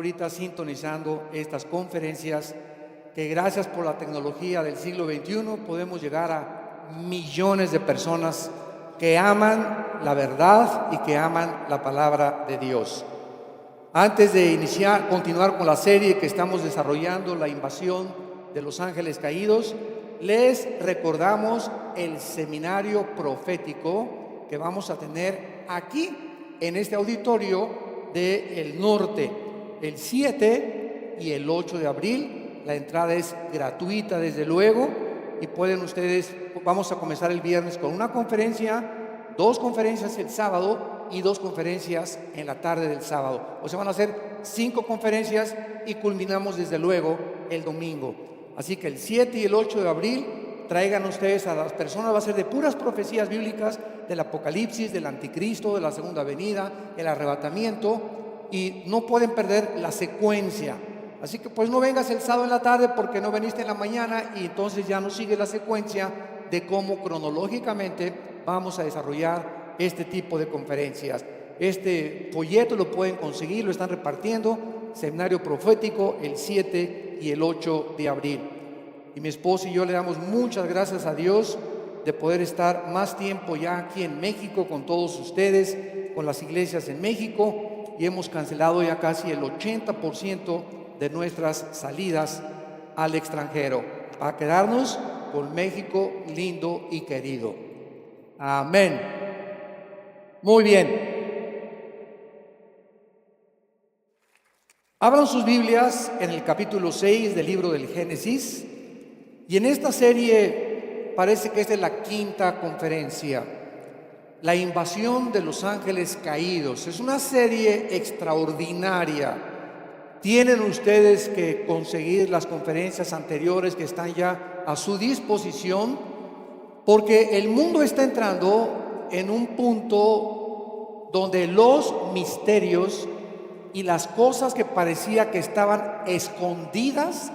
ahorita sintonizando estas conferencias, que gracias por la tecnología del siglo XXI podemos llegar a millones de personas que aman la verdad y que aman la palabra de Dios. Antes de continuar con la serie que estamos desarrollando, la invasión de los ángeles caídos, les recordamos el seminario profético que vamos a tener aquí en este auditorio del norte, el 7 y el 8 de abril. La entrada es gratuita, desde luego, y pueden ustedes, vamos a comenzar el viernes con una conferencia, 2 conferencias el sábado y 2 conferencias en la tarde del sábado. O sea, van a ser 5 conferencias y culminamos desde luego el domingo. Así que el 7 y el 8 de abril traigan ustedes a las personas, va a ser de puras profecías bíblicas del Apocalipsis, del Anticristo, de la segunda venida, el arrebatamiento, y no pueden perder la secuencia. Así que pues no vengas el sábado en la tarde porque no veniste en la mañana, y entonces ya no sigue la secuencia de cómo cronológicamente vamos a desarrollar este tipo de conferencias. Este folleto lo pueden conseguir, lo están repartiendo, seminario profético, el 7 y el 8 de abril. Y mi esposo y yo le damos muchas gracias a Dios de poder estar más tiempo ya aquí en México con todos ustedes, con las iglesias en México, y hemos cancelado ya casi el 80% de nuestras salidas al extranjero, para quedarnos con México lindo y querido. Amén. Muy bien. Abran sus Biblias en el capítulo 6 del libro del Génesis, y en esta serie parece que esta es la 5ª conferencia, la invasión de los ángeles caídos. Es una serie extraordinaria. Tienen ustedes que conseguir las conferencias anteriores que están ya a su disposición, porque el mundo está entrando en un punto donde los misterios y las cosas que parecía que estaban escondidas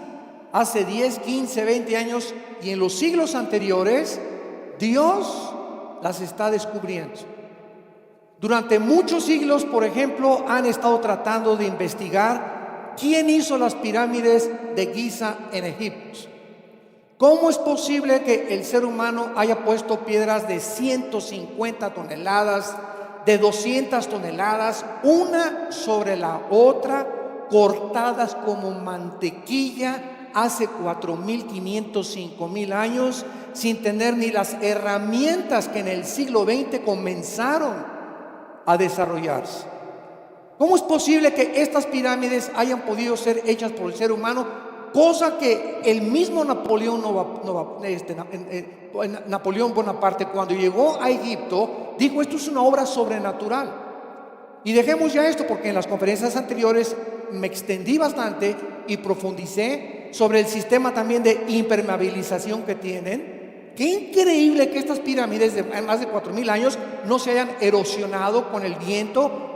hace 10, 15, 20 años y en los siglos anteriores, Dios las está descubriendo. Durante muchos siglos, por ejemplo, han estado tratando de investigar quién hizo las pirámides de Giza en Egipto. ¿Cómo es posible que el ser humano haya puesto piedras de 150 toneladas, de 200 toneladas, una sobre la otra, cortadas como mantequilla hace 4.500, 5.000 años, sin tener ni las herramientas que en el siglo XX comenzaron a desarrollarse? ¿Cómo es posible que estas pirámides hayan podido ser hechas por el ser humano? Cosa que el mismo Napoleón Bonaparte, cuando llegó a Egipto, dijo: esto es una obra sobrenatural. Y dejemos ya esto, porque en las conferencias anteriores me extendí bastante y profundicé sobre el sistema también de impermeabilización que tienen. Qué increíble que estas pirámides de más de 4.000 años no se hayan erosionado con el viento.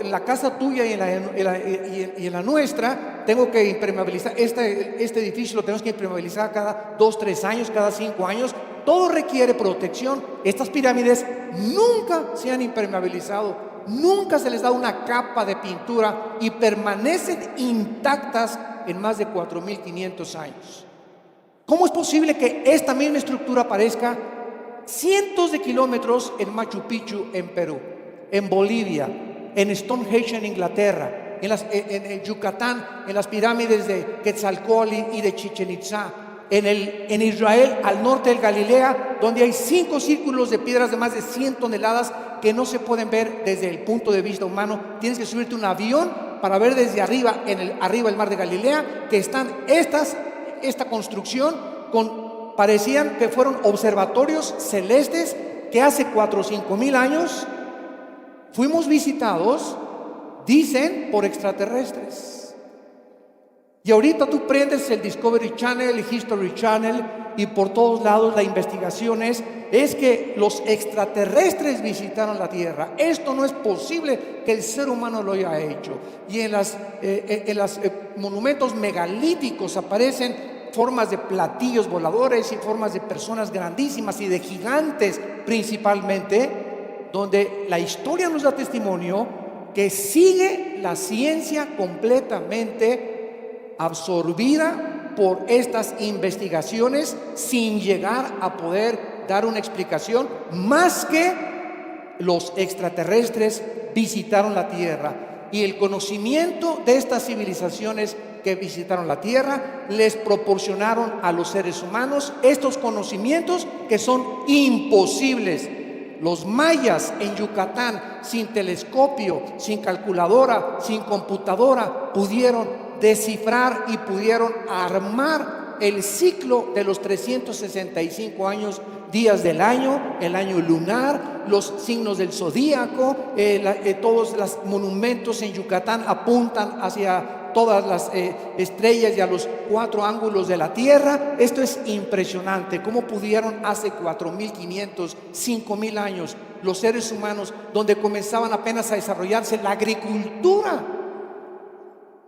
En la casa tuya y en la nuestra tengo que impermeabilizar. Este edificio lo tenemos que impermeabilizar cada 2, 3 años, cada 5 años. Todo requiere protección. Estas pirámides nunca se han impermeabilizado, nunca se les da una capa de pintura y permanecen intactas en más de 4.500 años. ¿Cómo es posible que esta misma estructura aparezca cientos de kilómetros en Machu Picchu en Perú, en Bolivia, en Stonehenge en Inglaterra, en Yucatán, en las pirámides de Quetzalcóatl y de Chichén Itzá, en Israel, al norte del Galilea, donde hay 5 círculos de piedras de más de 100 toneladas que no se pueden ver desde el punto de vista humano? Tienes que subirte a un avión para ver desde arriba, arriba del mar de Galilea, que están esta construcción parecían que fueron observatorios celestes que hace 4 o 5.000 años fuimos visitados, dicen, por extraterrestres. Y ahorita tú prendes el Discovery Channel, el History Channel, y por todos lados la investigación es que los extraterrestres visitaron la Tierra. Esto no es posible que el ser humano lo haya hecho. Y en los monumentos megalíticos aparecen formas de platillos voladores y formas de personas grandísimas y de gigantes principalmente, donde la historia nos da testimonio que sigue la ciencia completamente absorbida por estas investigaciones sin llegar a poder dar una explicación más que los extraterrestres visitaron la Tierra y el conocimiento de estas civilizaciones que visitaron la Tierra les proporcionaron a los seres humanos estos conocimientos que son imposibles. Los mayas en Yucatán, sin telescopio, sin calculadora, sin computadora, pudieron descifrar y pudieron armar el ciclo de los 365 días del año, el año lunar, los signos del zodíaco, todos los monumentos en Yucatán apuntan hacia todas las estrellas y a los 4 ángulos de la Tierra. Esto es impresionante, cómo pudieron hace 4.500, 5.000 años los seres humanos, donde comenzaban apenas a desarrollarse la agricultura.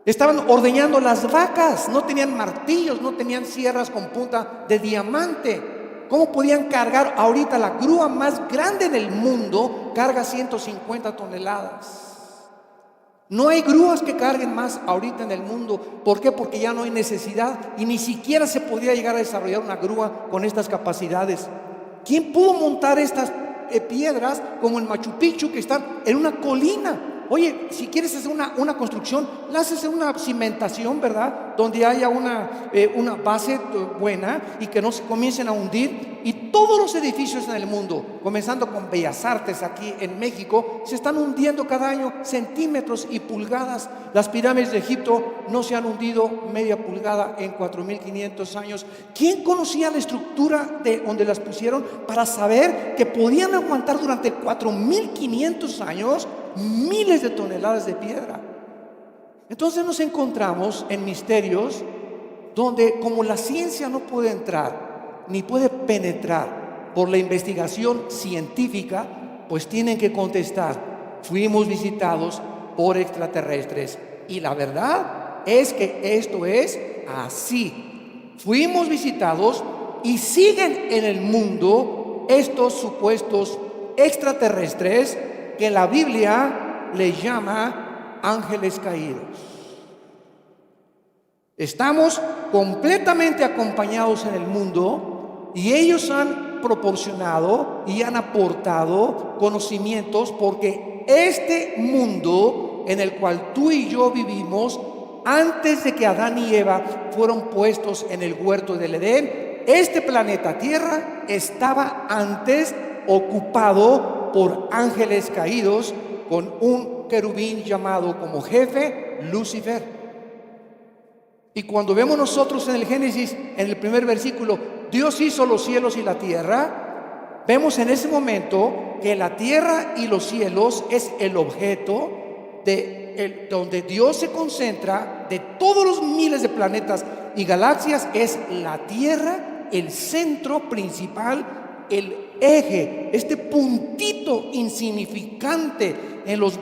Estaban ordeñando las vacas, no tenían martillos, no tenían sierras con punta de diamante. ¿Cómo podían cargar? Ahorita la grúa más grande en el mundo carga 150 toneladas. No hay grúas que carguen más ahorita en el mundo. ¿Por qué? Porque ya no hay necesidad y ni siquiera se podía llegar a desarrollar una grúa con estas capacidades. ¿Quién pudo montar estas piedras como en Machu Picchu, que están en una colina? Oye, si quieres hacer una construcción, la haces en una cimentación, ¿verdad? Donde haya una base buena y que no se comiencen a hundir. Y todos los edificios en el mundo, comenzando con Bellas Artes aquí en México, se están hundiendo cada año centímetros y pulgadas. Las pirámides de Egipto no se han hundido media pulgada en 4.500 años. ¿Quién conocía la estructura de donde las pusieron para saber que podían aguantar durante 4.500 años miles de toneladas de piedra? Entonces nos encontramos en misterios donde, como la ciencia no puede entrar ni puede penetrar por la investigación científica, pues tienen que contestar: fuimos visitados por extraterrestres. Y la verdad es que esto es así. Fuimos visitados y siguen en el mundo estos supuestos extraterrestres que la Biblia le llama ángeles caídos. Estamos completamente acompañados en el mundo y ellos han proporcionado y han aportado conocimientos, porque este mundo en el cual tú y yo vivimos, antes de que Adán y Eva fueron puestos en el huerto del Edén, este planeta Tierra estaba antes ocupado por ángeles caídos, con un querubín llamado como jefe Lucifer. Y cuando vemos nosotros en el Génesis, en el primer versículo, Dios hizo los cielos y la tierra, vemos en ese momento que la tierra y los cielos es el objeto donde Dios se concentra de todos los miles de planetas y galaxias. Es la tierra el centro principal, el eje, este puntito insignificante en los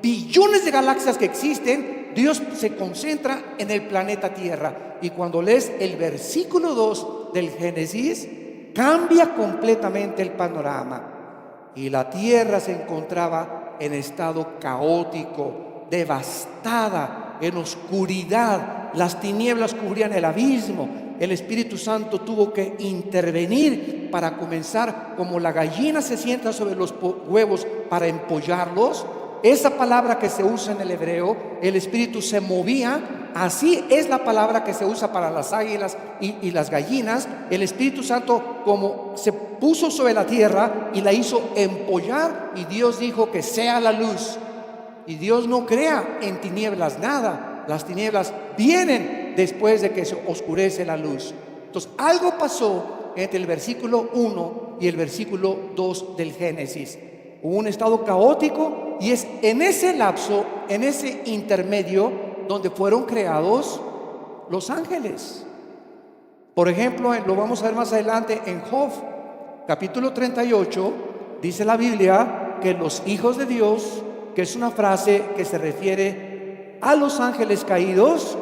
billones de galaxias que existen. Dios se concentra en el planeta Tierra. Y cuando lees el versículo 2 del Génesis, cambia completamente el panorama. Y la Tierra se encontraba en estado caótico, devastada, en oscuridad. Las tinieblas cubrían el abismo. El Espíritu Santo tuvo que intervenir para comenzar, como la gallina se sienta sobre los huevos para empollarlos. Esa palabra que se usa en el hebreo, el Espíritu se movía. Así es la palabra que se usa para las águilas y las gallinas. El Espíritu Santo como se puso sobre la tierra y la hizo empollar, y Dios dijo que sea la luz. Y Dios no crea en tinieblas nada. Las tinieblas vienen después de que se oscurece la luz. Entonces algo pasó entre el versículo 1 y el versículo 2 del Génesis. Hubo un estado caótico, y es en ese lapso, en ese intermedio, donde fueron creados los ángeles. Por ejemplo, lo vamos a ver más adelante en Job, capítulo 38, dice la Biblia que los hijos de Dios, que es una frase que se refiere a los ángeles caídos,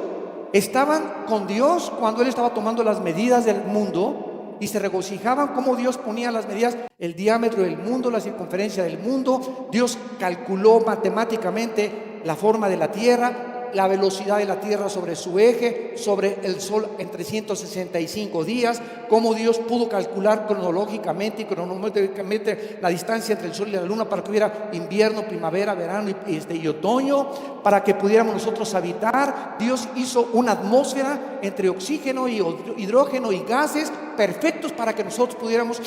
estaban con Dios cuando Él estaba tomando las medidas del mundo, y se regocijaban como Dios ponía las medidas, el diámetro del mundo, la circunferencia del mundo. Dios calculó matemáticamente la forma de la tierra, la velocidad de la tierra sobre su eje, sobre el sol en 365 días, cómo Dios pudo calcular cronológicamente y cronológicamente la distancia entre el sol y la luna para que hubiera invierno, primavera, verano y otoño, para que pudiéramos nosotros habitar. Dios hizo una atmósfera entre oxígeno y hidrógeno y gases perfectos para que nosotros pudiéramos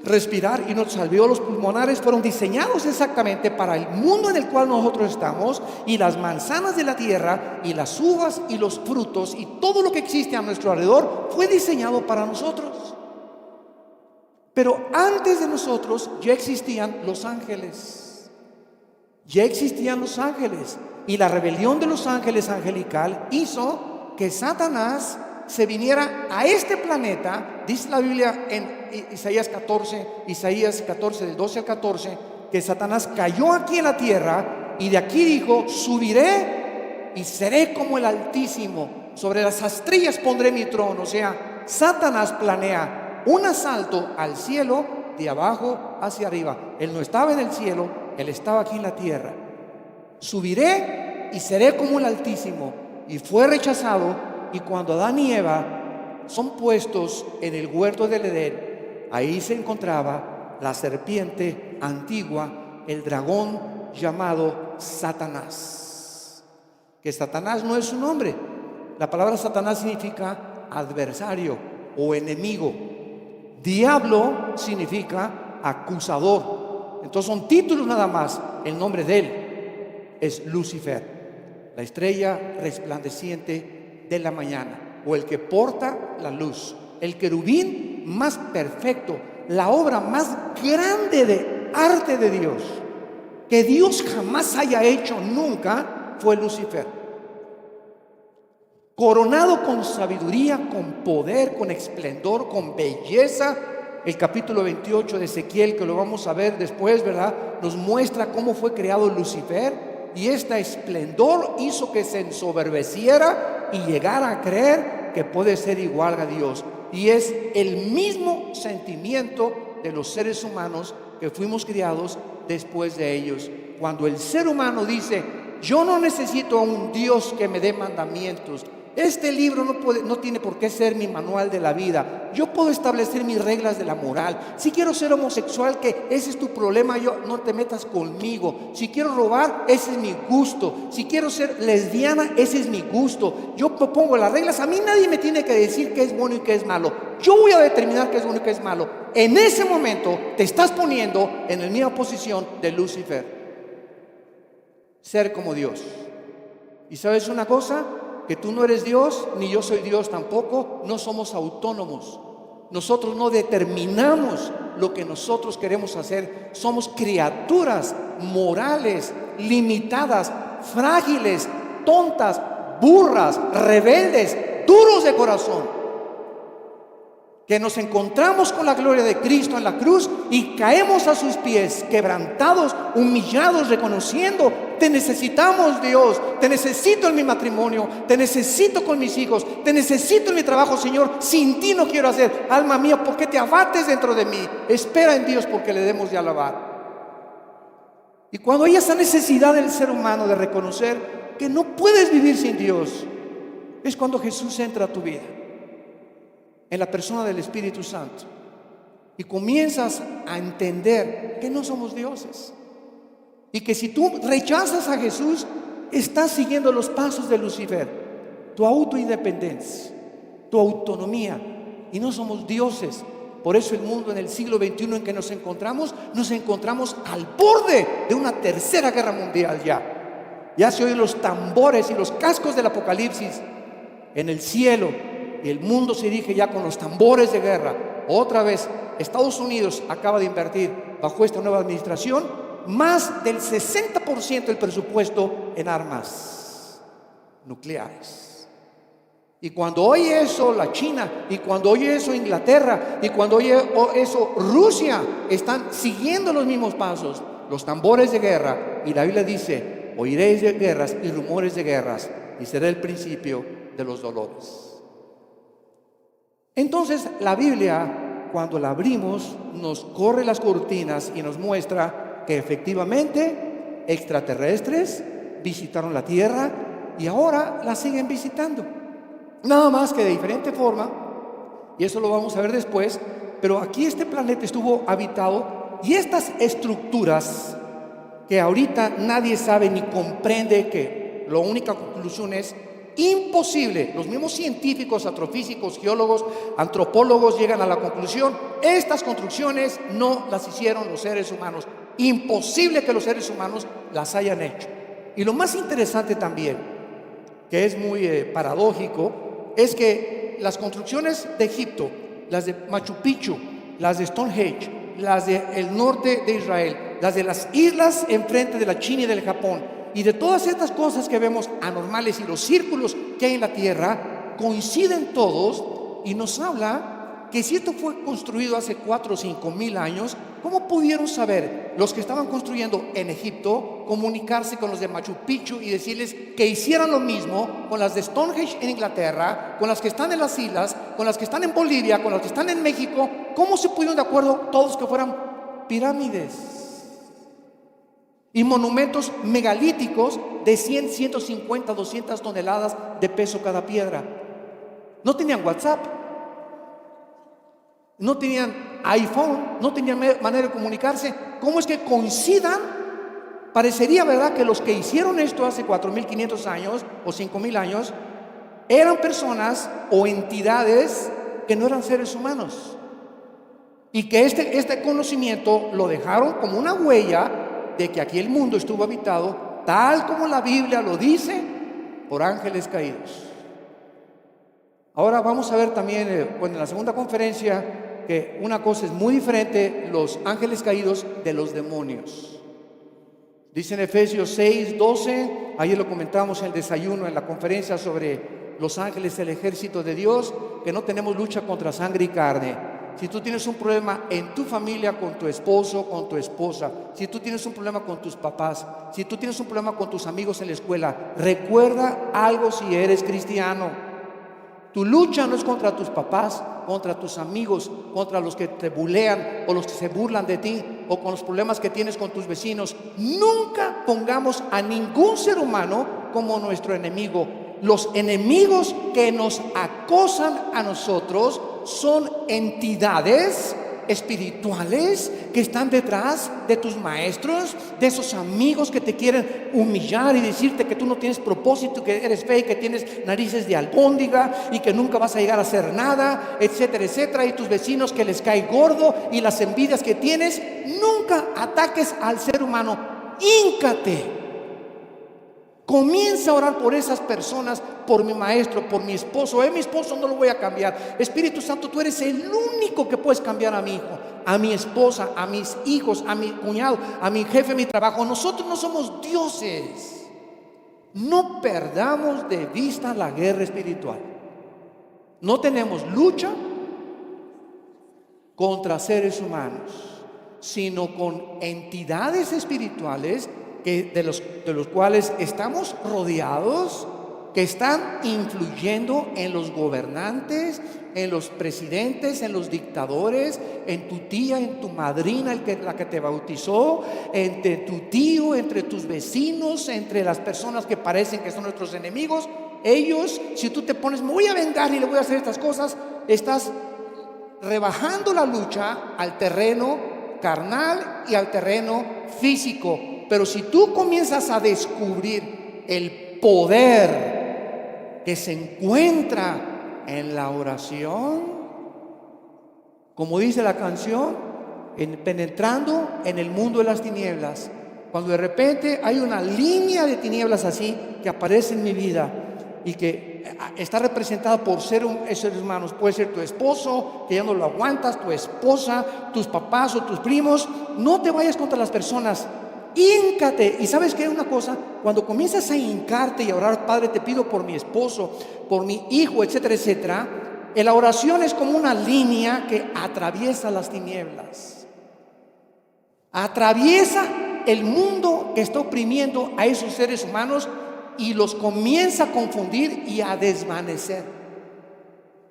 respirar, y nuestros alvéolos pulmonares fueron diseñados exactamente para el mundo en el cual nosotros estamos, y las manzanas de la tierra y las uvas y los frutos y todo lo que existe a nuestro alrededor fue diseñado para nosotros. Pero antes de nosotros ya existían los ángeles. Ya existían los ángeles, y la rebelión de los ángeles angelical hizo que Satanás se viniera a este planeta. Dice la Biblia en Isaías 14 del 12 al 14, que Satanás cayó aquí en la tierra, y de aquí dijo: subiré y seré como el Altísimo, sobre las estrellas pondré mi trono. O sea, Satanás planea un asalto al cielo de abajo hacia arriba. Él no estaba en el cielo, él estaba aquí en la tierra. Subiré y seré como el Altísimo. Y fue rechazado. Y cuando Adán y Eva son puestos en el huerto del Edén, ahí se encontraba la serpiente antigua, el dragón llamado Satanás. Que Satanás no es su nombre. La palabra Satanás significa adversario o enemigo. Diablo significa acusador. Entonces son títulos nada más. El nombre de él es Lucifer, la estrella resplandeciente de la mañana, o el que porta la luz, el querubín más perfecto, la obra más grande de arte de Dios que Dios jamás haya hecho nunca, fue Lucifer. Coronado con sabiduría, con poder, con esplendor, con belleza. El capítulo 28 de Ezequiel, que lo vamos a ver después, ¿verdad?, nos muestra cómo fue creado Lucifer. Y este esplendor hizo que se ensoberbeciera y llegara a creer que puede ser igual a Dios. Y es el mismo sentimiento de los seres humanos que fuimos criados después de ellos. Cuando el ser humano dice: yo no necesito a un Dios que me dé mandamientos. Este libro no tiene por qué ser mi manual de la vida. Yo puedo establecer mis reglas de la moral. Si quiero ser homosexual, que ese es tu problema, yo no te metas conmigo. Si quiero robar, ese es mi gusto. Si quiero ser lesbiana, ese es mi gusto. Yo propongo las reglas. A mí nadie me tiene que decir qué es bueno y qué es malo. Yo voy a determinar qué es bueno y qué es malo. En ese momento te estás poniendo en la misma posición de Lucifer. Ser como Dios. ¿Y sabes una cosa? Que tú no eres Dios, ni yo soy Dios tampoco. No somos autónomos. Nosotros no determinamos lo que nosotros queremos hacer. Somos criaturas morales, limitadas, frágiles, tontas, burras, rebeldes, duros de corazón, que nos encontramos con la gloria de Cristo en la cruz y caemos a sus pies, quebrantados, humillados, reconociendo: te necesitamos, Dios, te necesito en mi matrimonio, te necesito con mis hijos, te necesito en mi trabajo, Señor. Sin ti no quiero hacer. Alma mía, ¿por qué te abates dentro de mí? Espera en Dios, porque le debemos de alabar. Y cuando hay esa necesidad del ser humano de reconocer que no puedes vivir sin Dios, es cuando Jesús entra a tu vida, en la persona del Espíritu Santo, y comienzas a entender que no somos dioses, y que si tú rechazas a Jesús, estás siguiendo los pasos de Lucifer, tu autoindependencia, tu autonomía, y no somos dioses. Por eso el mundo en el siglo XXI en que nos encontramos al borde de una tercera guerra mundial. Ya se oyen los tambores y los cascos del Apocalipsis en el cielo. Y el mundo se dirige ya con los tambores de guerra. Otra vez, Estados Unidos acaba de invertir, bajo esta nueva administración, más del 60% del presupuesto en armas nucleares. Y cuando oye eso la China, y cuando oye eso Inglaterra, y cuando oye eso Rusia, están siguiendo los mismos pasos, los tambores de guerra. Y la Biblia dice: oiréis de guerras y rumores de guerras, y será el principio de los dolores. Entonces la Biblia, cuando la abrimos, nos corre las cortinas y nos muestra que efectivamente extraterrestres visitaron la Tierra y ahora la siguen visitando. Nada más que de diferente forma, y eso lo vamos a ver después, pero aquí este planeta estuvo habitado y estas estructuras que ahorita nadie sabe ni comprende, que la única conclusión es imposible. Los mismos científicos, astrofísicos, geólogos, antropólogos llegan a la conclusión: estas construcciones no las hicieron los seres humanos. Imposible que los seres humanos las hayan hecho. Y lo más interesante también, que es muy paradójico, es que las construcciones de Egipto, las de Machu Picchu, las de Stonehenge, las del norte de Israel, las de las islas enfrente de la China y del Japón, y de todas estas cosas que vemos anormales y los círculos que hay en la tierra, coinciden todos y nos habla que si esto fue construido hace 4 o 5 mil años, ¿cómo pudieron saber los que estaban construyendo en Egipto comunicarse con los de Machu Picchu y decirles que hicieran lo mismo con las de Stonehenge en Inglaterra, con las que están en las islas, con las que están en Bolivia, con las que están en México? ¿Cómo se pusieron de acuerdo todos que fueran pirámides y monumentos megalíticos de 100, 150, 200 toneladas de peso cada piedra? No tenían WhatsApp, no tenían iPhone, no tenían manera de comunicarse. ¿Cómo es que coincidan? Parecería, ¿verdad?, que los que hicieron esto hace 4.500 años o 5.000 años eran personas o entidades que no eran seres humanos, y que este conocimiento lo dejaron como una huella de que aquí el mundo estuvo habitado, tal como la Biblia lo dice, por ángeles caídos. Ahora vamos a ver también, en la segunda conferencia, que una cosa es muy diferente: los ángeles caídos de los demonios. Dice en Efesios 6:12, ayer lo comentamos en el desayuno, en la conferencia sobre los ángeles, el ejército de Dios, que no tenemos lucha contra sangre y carne. Si tú tienes un problema en tu familia, con tu esposo, con tu esposa, si tú tienes un problema con tus papás, si tú tienes un problema con tus amigos en la escuela, recuerda algo: si eres cristiano, tu lucha no es contra tus papás, contra tus amigos, contra los que te bulean o los que se burlan de ti, o con los problemas que tienes con tus vecinos. Nunca pongamos a ningún ser humano como nuestro enemigo. Los enemigos que nos acosan a nosotros son entidades espirituales que están detrás de tus maestros, de esos amigos que te quieren humillar y decirte que tú no tienes propósito, que eres feo, que tienes narices de albóndiga y que nunca vas a llegar a hacer nada, etcétera, etcétera. Y tus vecinos que les cae gordo, y las envidias que tienes. Nunca ataques al ser humano. Híncate. Comienza a orar por esas personas, por mi maestro, por mi esposo. Mi esposo no lo voy a cambiar. Espíritu Santo, tú eres el único que puedes cambiar a mi hijo, a mi esposa, a mis hijos, a mi cuñado, a mi jefe, a mi trabajo. Nosotros no somos dioses. No perdamos de vista la guerra espiritual. No tenemos lucha contra seres humanos, sino con entidades espirituales de los cuales estamos rodeados, que están influyendo en los gobernantes, en los presidentes, en los dictadores, en tu tía, en tu madrina, la que te bautizó, entre tu tío, entre tus vecinos, entre las personas que parecen que son nuestros enemigos. Ellos, si tú te pones, me voy a vengar y le voy a hacer estas cosas, estás rebajando la lucha al terreno carnal y al terreno físico. Pero si tú comienzas a descubrir el poder que se encuentra en la oración, como dice la canción, penetrando en el mundo de las tinieblas, cuando de repente hay una línea de tinieblas así que aparece en mi vida y que está representada por seres humanos, puede ser tu esposo, que ya no lo aguantas, tu esposa, tus papás o tus primos. No te vayas contra las personas. Híncate. Y sabes qué, una cosa, cuando comienzas a hincarte y a orar: Padre, te pido por mi esposo, por mi hijo, etcétera, etcétera, la oración es como una línea que atraviesa las tinieblas, atraviesa el mundo que está oprimiendo a esos seres humanos y los comienza a confundir y a desvanecer.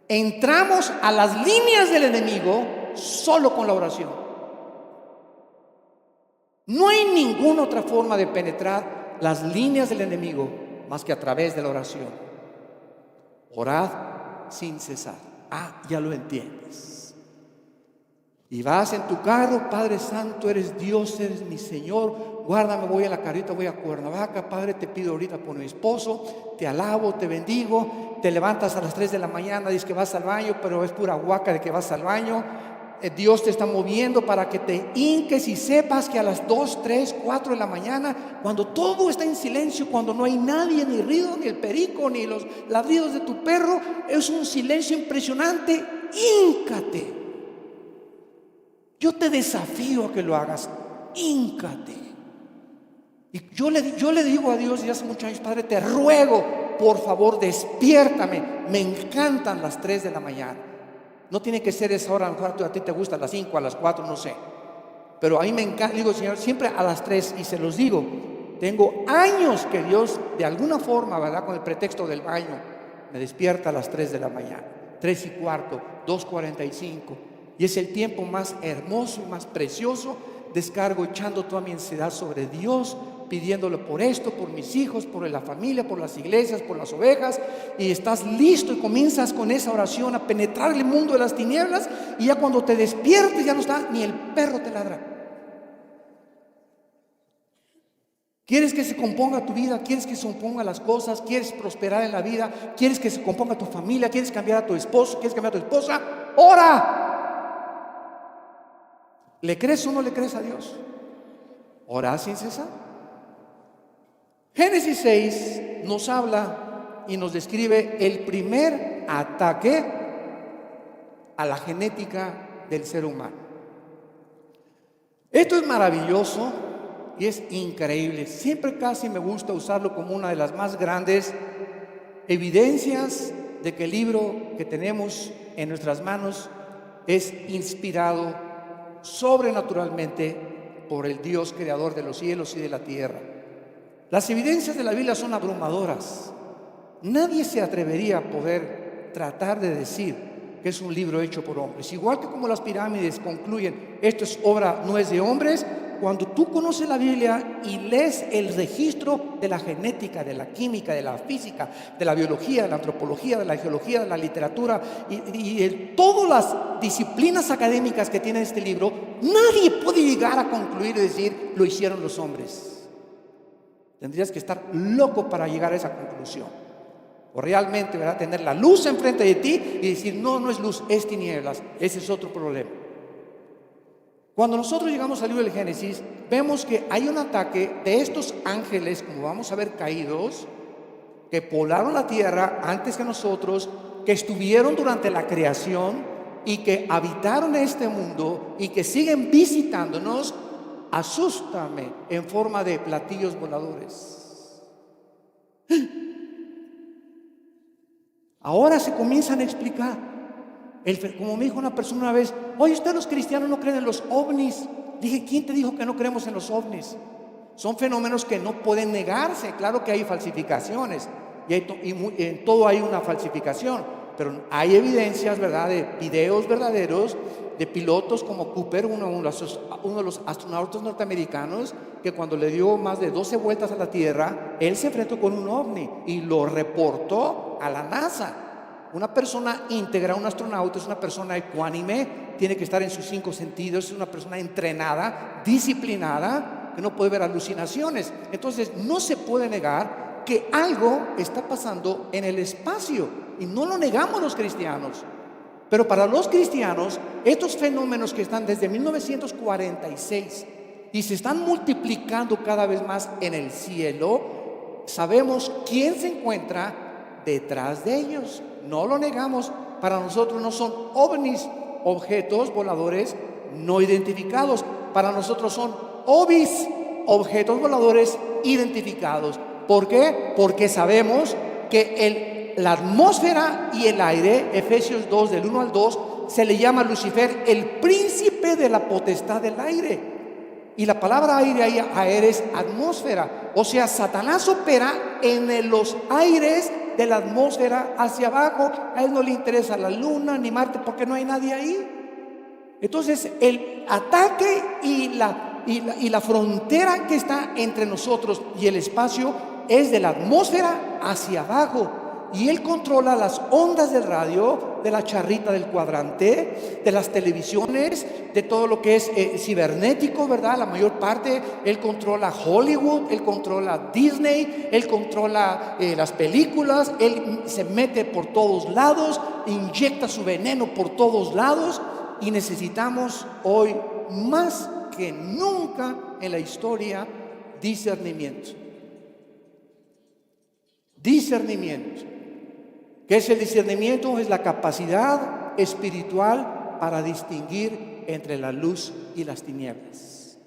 Entramos a las líneas del enemigo solo con la oración. No hay ninguna otra forma de penetrar las líneas del enemigo más que a través de la oración. Orad sin cesar. Ya lo entiendes. Y vas en tu carro: Padre Santo, eres Dios, eres mi Señor. Guárdame, voy a la carreta, voy a Cuernavaca. Padre, te pido ahorita por mi esposo. Te alabo, te bendigo. Te levantas a las 3 de la mañana, dices que vas al baño, pero es pura guaca de que vas al baño. Dios te está moviendo para que te hinques y sepas que a las 2, 3, 4 de la mañana, cuando todo está en silencio, cuando no hay nadie, ni ruido, ni el perico, ni los ladridos de tu perro, es un silencio impresionante. Híncate. Yo te desafío a que lo hagas. Híncate. Y yo le digo a Dios, y hace muchos años: Padre, te ruego, por favor, despiértame. Me encantan las 3 de la mañana. No tiene que ser esa hora, a lo mejor a ti te gusta a las 5, a las 4, no sé. Pero a mí me encanta, digo: Señor, siempre a las 3, y se los digo, tengo años que Dios, de alguna forma, ¿verdad?, con el pretexto del baño, me despierta a las 3 de la mañana, 3 y cuarto, 2:45, y es el tiempo más hermoso y más precioso. Descargo echando toda mi ansiedad sobre Dios, pidiéndole por esto, por mis hijos, por la familia, por las iglesias, por las ovejas, y estás listo y comienzas con esa oración a penetrar el mundo de las tinieblas, y ya cuando te despiertes ya no está, ni el perro te ladra. ¿Quieres que se componga tu vida? ¿Quieres que se compongan las cosas? ¿Quieres prosperar en la vida? ¿Quieres que se componga tu familia? ¿Quieres cambiar a tu esposo? ¿Quieres cambiar a tu esposa? ¡Ora! ¿Le crees o no le crees a Dios? Ora sin cesar. Génesis 6 nos habla y nos describe el primer ataque a la genética del ser humano. Esto es maravilloso y es increíble. Siempre casi me gusta usarlo como una de las más grandes evidencias de que el libro que tenemos en nuestras manos es inspirado sobrenaturalmente por el Dios creador de los cielos y de la tierra. Las evidencias de la Biblia son abrumadoras. Nadie se atrevería a poder tratar de decir que es un libro hecho por hombres. Igual que como las pirámides concluyen, esto es obra, no es de hombres. Cuando tú conoces la Biblia y lees el registro de la genética, de la química, de la física, de la biología, de la antropología, de la geología, de la literatura y todas las disciplinas académicas que tiene este libro, nadie puede llegar a concluir y decir: lo hicieron los hombres. Tendrías que estar loco para llegar a esa conclusión. O realmente, ¿verdad?, tener la luz enfrente de ti y decir: no, no es luz, es tinieblas. Ese es otro problema. Cuando nosotros llegamos al libro del Génesis, vemos que hay un ataque de estos ángeles, como vamos a ver, caídos, que poblaron la tierra antes que nosotros, que estuvieron durante la creación y que habitaron este mundo y que siguen visitándonos. Asústame en forma de platillos voladores. Ahora se comienzan a explicar. Como me dijo una persona una vez: oye, ustedes los cristianos no creen en los ovnis. Dije: ¿quién te dijo que no creemos en los ovnis? Son fenómenos que no pueden negarse. Claro que hay falsificaciones y en todo hay una falsificación, pero hay evidencias, ¿verdad?, de videos verdaderos de pilotos como Cooper, uno de los astronautas norteamericanos, que cuando le dio más de 12 vueltas a la Tierra, él se enfrentó con un ovni y lo reportó a la NASA. Una persona íntegra, un astronauta, es una persona ecuánime, tiene que estar en sus 5 sentidos, es una persona entrenada, disciplinada, que no puede ver alucinaciones. Entonces no se puede negar que algo está pasando en el espacio, y no lo negamos los cristianos. Pero para los cristianos, estos fenómenos que están desde 1946 y se están multiplicando cada vez más en el cielo, sabemos quién se encuentra detrás de ellos. No lo negamos. Para nosotros no son ovnis, objetos voladores no identificados. Para nosotros son ovis, objetos voladores identificados. ¿Por qué? Porque sabemos que la atmósfera y el aire, Efesios 2, del 1 al 2, se le llama a Lucifer el príncipe de la potestad del aire. Y la palabra aire es atmósfera. O sea, Satanás opera en los aires de la atmósfera hacia abajo. A él no le interesa la luna ni Marte porque no hay nadie ahí. Entonces el ataque y la frontera que está entre nosotros y el espacio es de la atmósfera hacia abajo. Y él controla las ondas del radio, de la charrita del cuadrante, de las televisiones, de todo lo que es cibernético, ¿verdad? La mayor parte. Él controla Hollywood, él controla Disney, él controla las películas, él se mete por todos lados, inyecta su veneno por todos lados. Y necesitamos hoy más que nunca en la historia discernimiento. Discernimiento. ¿Qué es el discernimiento? Es la capacidad espiritual para distinguir entre la luz y las tinieblas,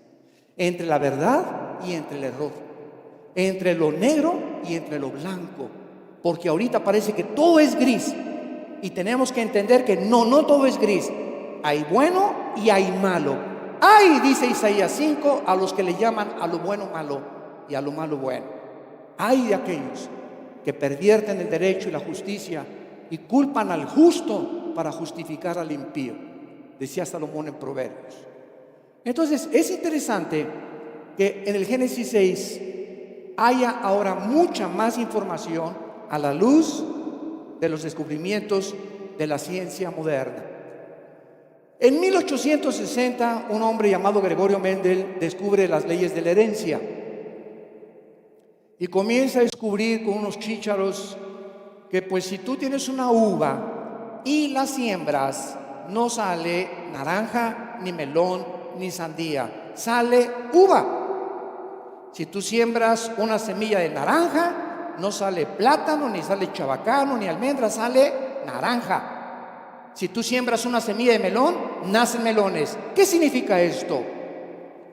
entre la verdad y entre el error, entre lo negro y entre lo blanco. Porque ahorita parece que todo es gris y tenemos que entender que no todo es gris. Hay bueno y hay malo. Ay, dice Isaías 5, a los que le llaman a lo bueno malo y a lo malo bueno. Ay de aquellos que pervierten el derecho y la justicia y culpan al justo para justificar al impío, decía Salomón en Proverbios. Entonces es interesante que en el Génesis 6 haya ahora mucha más información a la luz de los descubrimientos de la ciencia moderna. En 1860 un hombre llamado Gregorio Mendel descubre las leyes de la herencia y comienza a descubrir con unos chícharos que pues si tú tienes una uva y la siembras, no sale naranja, ni melón, ni sandía, sale uva. Si tú siembras una semilla de naranja, no sale plátano, ni sale chabacano, ni almendra, sale naranja. Si tú siembras una semilla de melón, nacen melones. ¿Qué significa esto?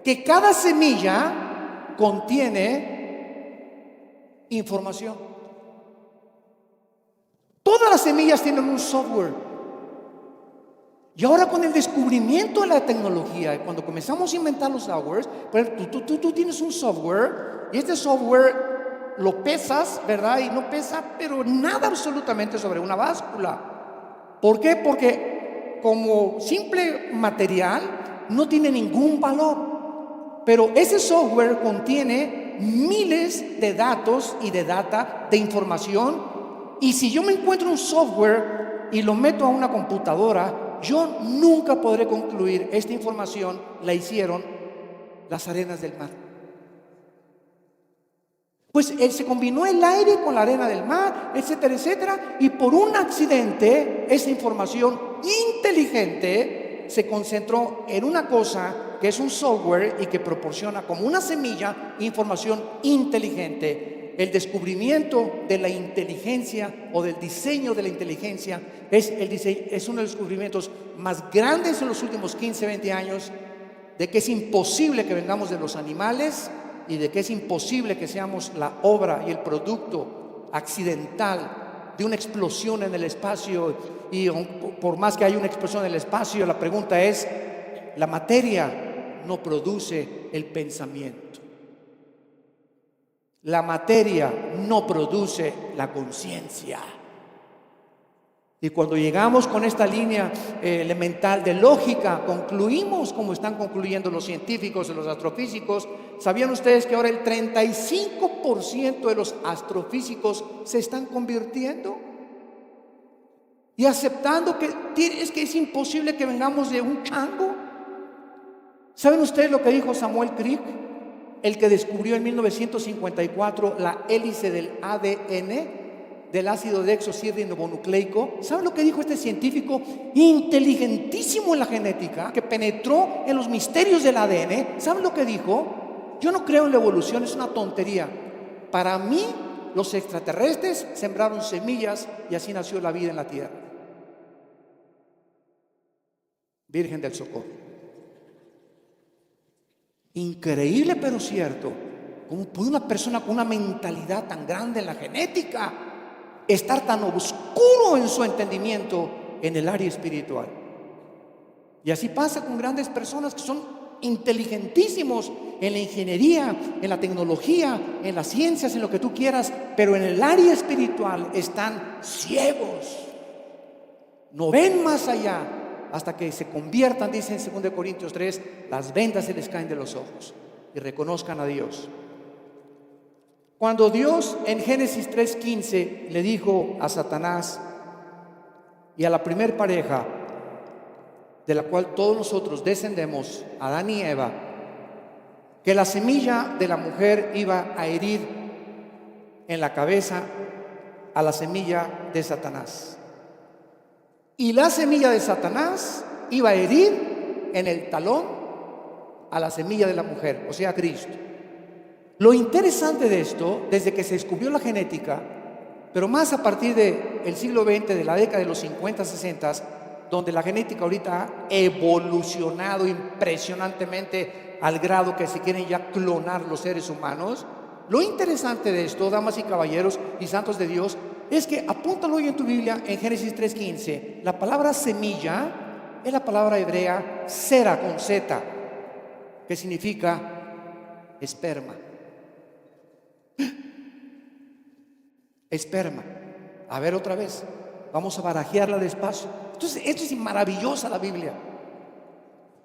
Que cada semilla contiene información. Todas las semillas tienen un software. Y ahora con el descubrimiento de la tecnología, cuando comenzamos a inventar los softwares, tú tienes un software y este software lo pesas, ¿verdad? Y no pesa, pero nada absolutamente sobre una báscula. ¿Por qué? Porque como simple material no tiene ningún valor. Pero ese software contiene miles de datos y de data, de información. Y si yo me encuentro un software y lo meto a una computadora, yo nunca podré concluir esta información la hicieron las arenas del mar. Pues se combinó el aire con la arena del mar, etcétera, etcétera, y por un accidente esa información inteligente se concentró en una cosa que es un software y que proporciona como una semilla información inteligente. El descubrimiento de la inteligencia o del diseño de la inteligencia es uno de los descubrimientos más grandes en los últimos 15, 20 años, de que es imposible que vengamos de los animales y de que es imposible que seamos la obra y el producto accidental de una explosión en el espacio. Y por más que haya una explosión en el espacio, la pregunta es, la materia no produce el pensamiento. La materia no produce la conciencia. Y cuando llegamos con esta línea elemental de lógica, concluimos como están concluyendo los científicos y los astrofísicos. ¿Sabían ustedes que ahora el 35% de los astrofísicos se están convirtiendo? Y aceptando que es imposible que vengamos de un chango. ¿Saben ustedes lo que dijo Samuel Crick? El que descubrió en 1954 la hélice del ADN, del ácido desoxirribonucleico. ¿Saben lo que dijo este científico inteligentísimo en la genética, que penetró en los misterios del ADN? ¿Saben lo que dijo? Yo no creo en la evolución, es una tontería. Para mí, los extraterrestres sembraron semillas y así nació la vida en la tierra. Virgen del Socorro. Increíble pero cierto. ¿Cómo puede una persona con una mentalidad tan grande en la genética estar tan oscuro en su entendimiento en el área espiritual? Y así pasa con grandes personas que son inteligentísimos en la ingeniería, en la tecnología, en las ciencias, en lo que tú quieras, pero en el área espiritual están ciegos. No ven más allá hasta que se conviertan, dice en 2 Corintios 3, las vendas se les caen de los ojos y reconozcan a Dios. Cuando Dios en Génesis 3:15 le dijo a Satanás y a la primer pareja de la cual todos nosotros descendemos, Adán y Eva, que la semilla de la mujer iba a herir en la cabeza a la semilla de Satanás, y la semilla de Satanás iba a herir en el talón a la semilla de la mujer, o sea, a Cristo. Lo interesante de esto, desde que se descubrió la genética, pero más a partir del siglo XX, de la década de los 50, 60, donde la genética ahorita ha evolucionado impresionantemente al grado que se quieren ya clonar los seres humanos. Lo interesante de esto, damas y caballeros y santos de Dios, es que apúntalo hoy en tu Biblia en Génesis 3:15. La palabra semilla es la palabra hebrea sera con Z, que significa esperma. Esperma. A ver otra vez. Vamos a barajearla despacio. Entonces, esto es maravillosa la Biblia.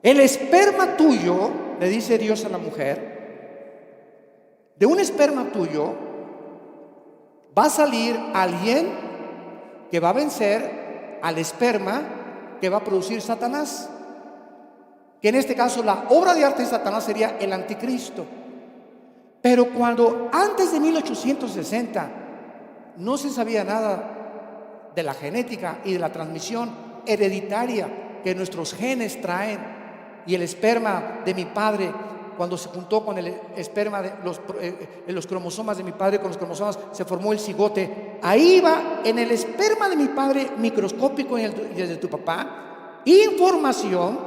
El esperma tuyo, le dice Dios a la mujer, de un esperma tuyo va a salir alguien que va a vencer al esperma que va a producir Satanás, que en este caso la obra de arte de Satanás sería el anticristo. Pero cuando antes de 1860 no se sabía nada de la genética y de la transmisión hereditaria que nuestros genes traen, y el esperma de mi padre, cuando se juntó con el esperma de los cromosomas de mi padre con los cromosomas, se formó el cigote. Ahí va en el esperma de mi padre microscópico y el de tu papá información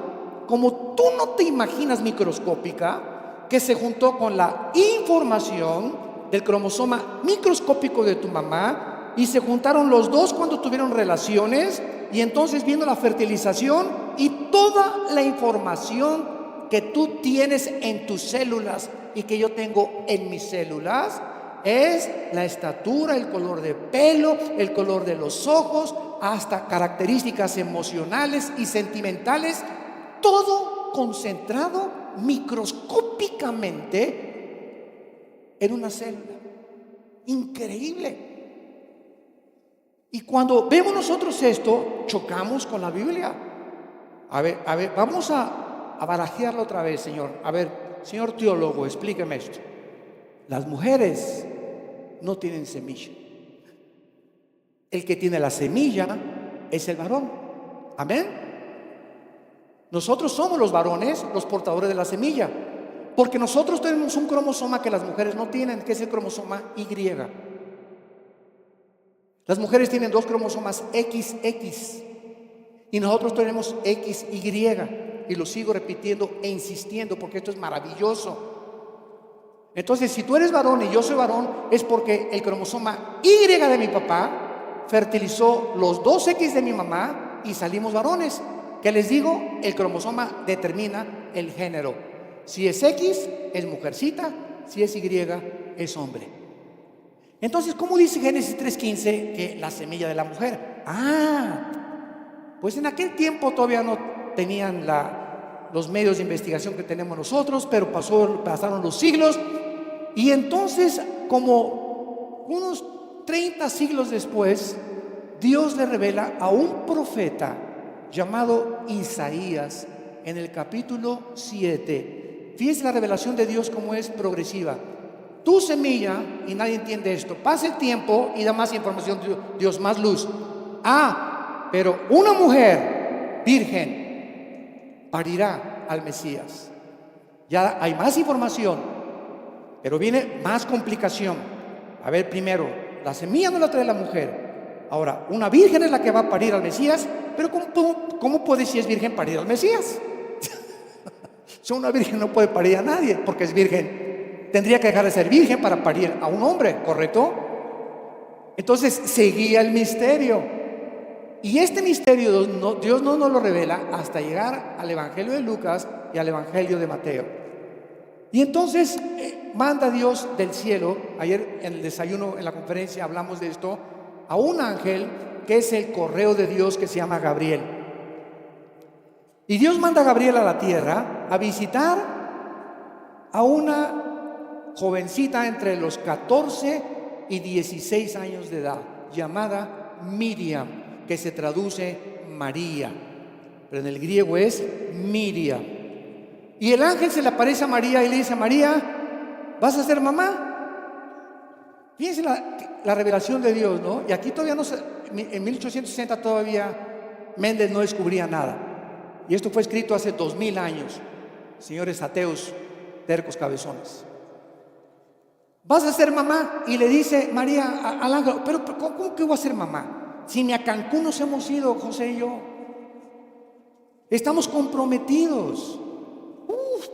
como tú no te imaginas microscópica, que se juntó con la información del cromosoma microscópico de tu mamá, y se juntaron los dos cuando tuvieron relaciones, y entonces viendo la fertilización y toda la información que tú tienes en tus células y que yo tengo en mis células, es la estatura, el color de pelo, el color de los ojos, hasta características emocionales y sentimentales, todo concentrado microscópicamente en una célula. Increíble. Y cuando vemos nosotros esto, chocamos con la Biblia. A ver, vamos a barajearlo otra vez, Señor. A ver, señor teólogo, explíqueme esto. Las mujeres no tienen semilla. El que tiene la semilla es el varón. Amén. Nosotros somos los varones, los portadores de la semilla, porque nosotros tenemos un cromosoma que las mujeres no tienen, que es el cromosoma Y. Las mujeres tienen dos cromosomas XX y nosotros tenemos XY, y lo sigo repitiendo e insistiendo porque esto es maravilloso. Entonces, si tú eres varón y yo soy varón, es porque el cromosoma Y de mi papá fertilizó los dos X de mi mamá y salimos varones. ¿Qué les digo? El cromosoma determina el género. Si es X, es mujercita; si es Y, es hombre. Entonces, ¿cómo dice Génesis 3:15 que la semilla de la mujer? Pues en aquel tiempo todavía no tenían los medios de investigación que tenemos nosotros, pero pasaron los siglos, y entonces, como unos 30 siglos después, Dios le revela a un profeta llamado Isaías en el capítulo 7. Fíjense la revelación de Dios cómo es progresiva. Tu semilla, y nadie entiende esto, pasa el tiempo y da más información, Dios, más luz. Pero una mujer virgen parirá al Mesías. Ya hay más información, pero viene más complicación. A ver, primero, la semilla no la trae la mujer. Ahora, una virgen es la que va a parir al Mesías, pero ¿cómo puede, si es virgen, parir al Mesías? Si una virgen no puede parir a nadie porque es virgen. Tendría que dejar de ser virgen para parir a un hombre, ¿correcto? Entonces seguía el misterio. Y este misterio Dios no nos lo revela hasta llegar al Evangelio de Lucas y al Evangelio de Mateo. Y entonces manda Dios del cielo, ayer en el desayuno, en la conferencia hablamos de esto, a un ángel que es el correo de Dios, que se llama Gabriel. Y Dios manda a Gabriel a la tierra a visitar a una jovencita entre los 14 y 16 años de edad, llamada Miriam, que se traduce María, pero en el griego es Miriam. Y el ángel se le aparece a María y le dice: María, ¿vas a ser mamá? Fíjense la revelación de Dios, ¿no? Y aquí todavía no se, en 1860 todavía Méndez no descubría nada. Y esto fue escrito hace 2000 años. Señores ateos, tercos, cabezones. ¿Vas a ser mamá? Y le dice María al ángel: pero ¿cómo que voy a ser mamá? Si ni a Cancún nos hemos ido, José y yo. Estamos comprometidos.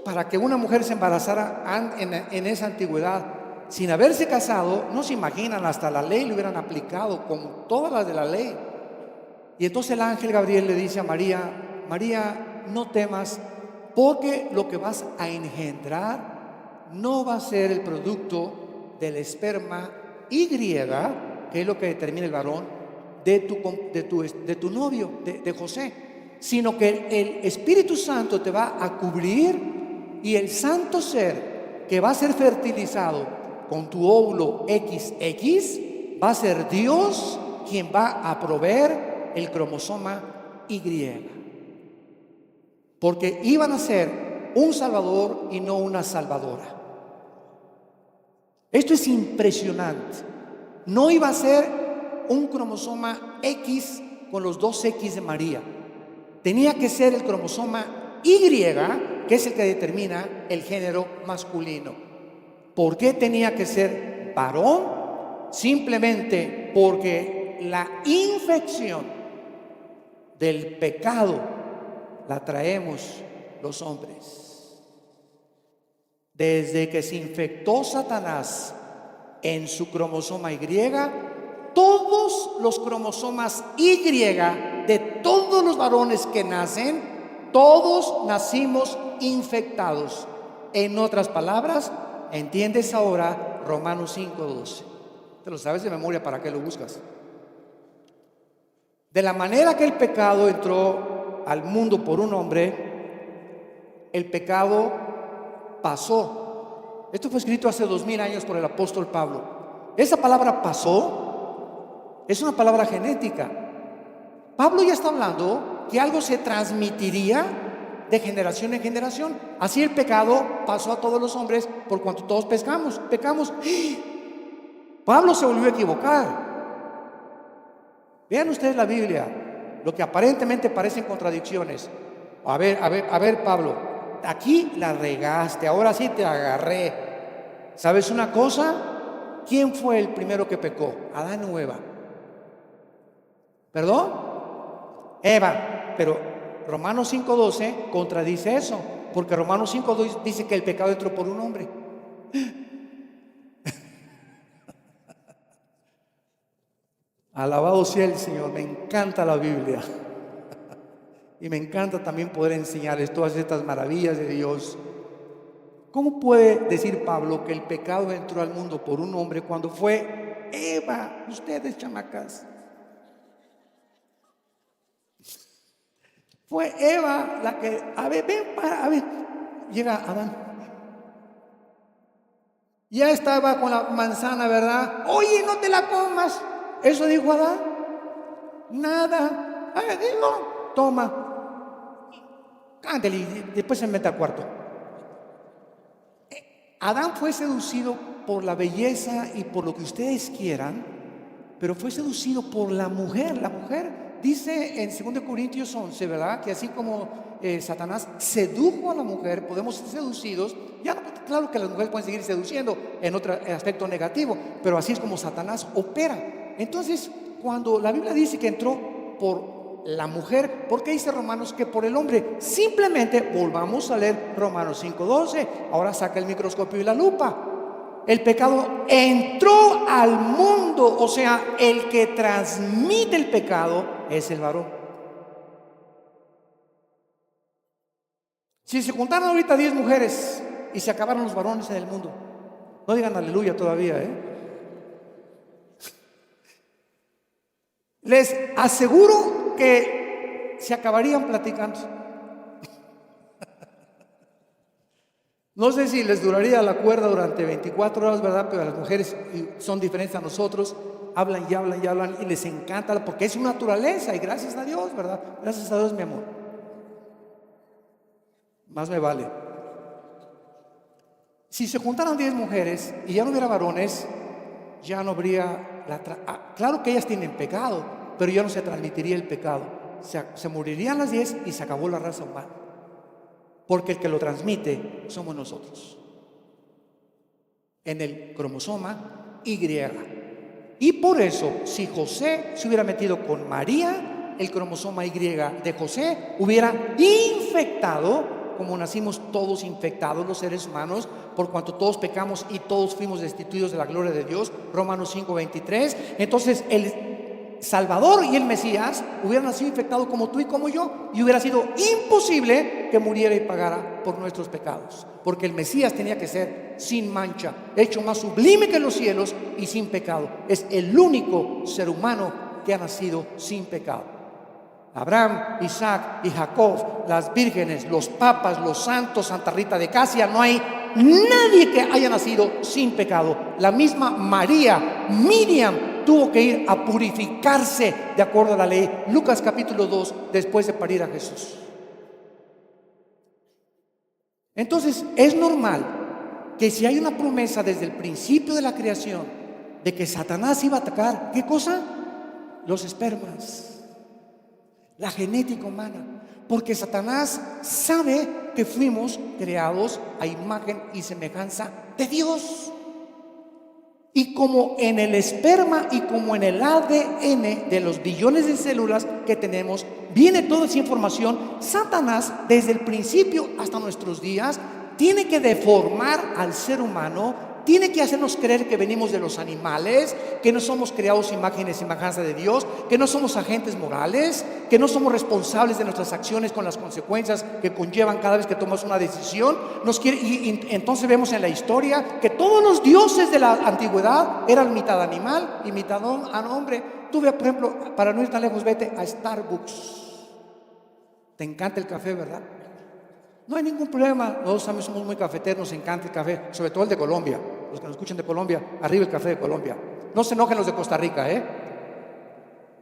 Para que una mujer se embarazara en esa antigüedad sin haberse casado, no se imaginan, hasta la ley le hubieran aplicado con todas las de la ley. Y entonces el ángel Gabriel le dice a María: María, no temas, porque lo que vas a engendrar no va a ser el producto del esperma Y, que es lo que determina el varón de tu novio, de José, sino que el Espíritu Santo te va a cubrir, y el santo ser que va a ser fertilizado con tu óvulo XX va a ser Dios quien va a proveer el cromosoma Y, porque iban a ser un salvador y no una salvadora. Esto es impresionante. No iba a ser un cromosoma X con los dos X de María. Tenía que ser el cromosoma Y, que es el que determina el género masculino. ¿Por qué tenía que ser varón? Simplemente porque la infección del pecado la traemos los hombres. Desde que se infectó Satanás en su cromosoma Y, todos los cromosomas Y de todos los varones que nacen, todos nacimos infectados. En otras palabras, ¿entiendes ahora Romanos 5:12? Te lo sabes de memoria, ¿para qué lo buscas? De la manera que el pecado entró al mundo por un hombre, el pecado pasó. Esto fue escrito hace 2000 años por el apóstol Pablo. Esa palabra pasó es una palabra genética. Pablo ya está hablando que algo se transmitiría de generación en generación. Así el pecado pasó a todos los hombres, por cuanto todos pecamos. Pablo se volvió a equivocar. Vean ustedes la Biblia, lo que aparentemente parecen contradicciones. A ver, Pablo, aquí la regaste, ahora sí te agarré. ¿Sabes una cosa? ¿Quién fue el primero que pecó? ¿Adán o Eva? ¿Perdón? Eva. Pero Romanos 5:12 contradice eso, porque Romanos 5:12 dice que el pecado entró por un hombre. Alabado sea el Señor, me encanta la Biblia. Y me encanta también poder enseñarles todas estas maravillas de Dios. ¿Cómo puede decir Pablo que el pecado entró al mundo por un hombre cuando fue Eva? Ustedes, chamacas. Fue Eva la que, llega Adán. Ya estaba con la manzana, ¿verdad? Oye, no te la comas. Eso dijo Adán. Nada. Digo, toma. Cántale y después se mete al cuarto. Adán fue seducido por la belleza y por lo que ustedes quieran, pero fue seducido por la mujer. La mujer dice en 2 Corintios 11, ¿verdad? Que así como Satanás sedujo a la mujer, podemos ser seducidos. Ya no, claro que las mujeres pueden seguir seduciendo en otro aspecto negativo, pero así es como Satanás opera. Entonces, cuando la Biblia dice que entró por la mujer, ¿por qué dice Romanos que por el hombre? Simplemente volvamos a leer Romanos 5:12. Ahora saca el microscopio y la lupa. El pecado entró al mundo, o sea, el que transmite el pecado es el varón. Si se juntaran ahorita 10 mujeres y se acabaron los varones en el mundo, no digan aleluya todavía, les aseguro que se acabarían platicando. No sé si les duraría la cuerda durante 24 horas, ¿verdad? Pero las mujeres son diferentes a nosotros, hablan y hablan y hablan y les encanta porque es su naturaleza y gracias a Dios, ¿verdad? Gracias a Dios, mi amor. Más me vale. Si se juntaran 10 mujeres y ya no hubiera varones, ya no habría claro que ellas tienen pecado, pero ya no se transmitiría el pecado. Se morirían las 10 y se acabó la raza humana. Porque el que lo transmite somos nosotros. En el cromosoma Y. Y por eso, si José se hubiera metido con María, el cromosoma Y de José hubiera infectado, como nacimos todos infectados los seres humanos, por cuanto todos pecamos y todos fuimos destituidos de la gloria de Dios, Romanos 5:23. Entonces el Salvador y el Mesías hubieran nacido infectados como tú y como yo, y hubiera sido imposible que muriera y pagara por nuestros pecados, porque el Mesías tenía que ser sin mancha, hecho más sublime que los cielos y sin pecado. Es el único ser humano que ha nacido sin pecado. Abraham, Isaac y Jacob, las vírgenes, los papas, los santos, Santa Rita de Casia, no hay nadie que haya nacido sin pecado. La misma María, Miriam, tuvo que ir a purificarse de acuerdo a la ley. Lucas capítulo 2, después de parir a Jesús. Entonces es normal que si hay una promesa desde el principio de la creación de que Satanás iba a atacar, ¿qué cosa? Los espermas, la genética humana, porque Satanás sabe que fuimos creados a imagen y semejanza de Dios. Y como en el esperma y como en el ADN de los billones de células que tenemos viene toda esa información, Satanás desde el principio hasta nuestros días tiene que deformar al ser humano, tiene que hacernos creer que venimos de los animales, que no somos creados imagen y semejanza de Dios, que no somos agentes morales, que no somos responsables de nuestras acciones con las consecuencias que conllevan cada vez que tomas una decisión. Y entonces vemos en la historia que todos los dioses de la antigüedad eran mitad animal y mitad hombre. Tú ve, por ejemplo, para no ir tan lejos, vete a Starbucks. Te encanta el café, ¿verdad? No hay ningún problema, nosotros también somos muy cafeteros, nos encanta el café, sobre todo el de Colombia. Los que nos escuchan de Colombia, arriba el café de Colombia. No se enojen los de Costa Rica,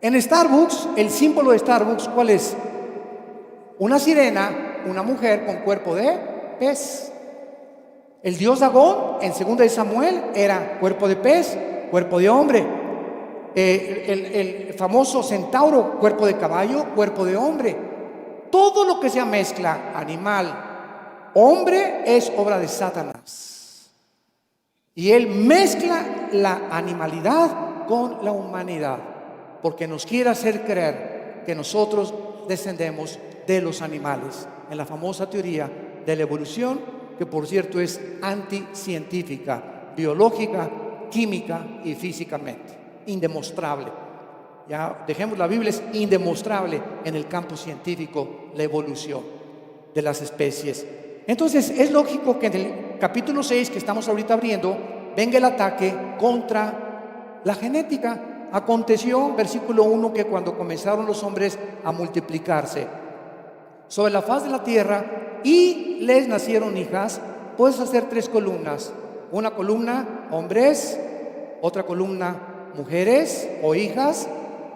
En Starbucks, el símbolo de Starbucks, ¿cuál es? Una sirena, una mujer con cuerpo de pez. El dios Dagón, en 2 de Samuel, era cuerpo de pez, cuerpo de hombre. El famoso centauro, cuerpo de caballo, cuerpo de hombre. Todo lo que sea mezcla animal, hombre, es obra de Satanás. Y él mezcla la animalidad con la humanidad, porque nos quiere hacer creer que nosotros descendemos de los animales, en la famosa teoría de la evolución, que por cierto es anticientífica, biológica, química y físicamente, indemostrable. Ya dejemos, la Biblia es indemostrable en el campo científico, la evolución de las especies. Entonces es lógico que en el capítulo 6 que estamos ahorita abriendo venga el ataque contra la genética. Aconteció, versículo 1, que cuando comenzaron los hombres a multiplicarse sobre la faz de la tierra y les nacieron hijas, puedes hacer 3 columnas. Una columna hombres, otra columna mujeres o hijas,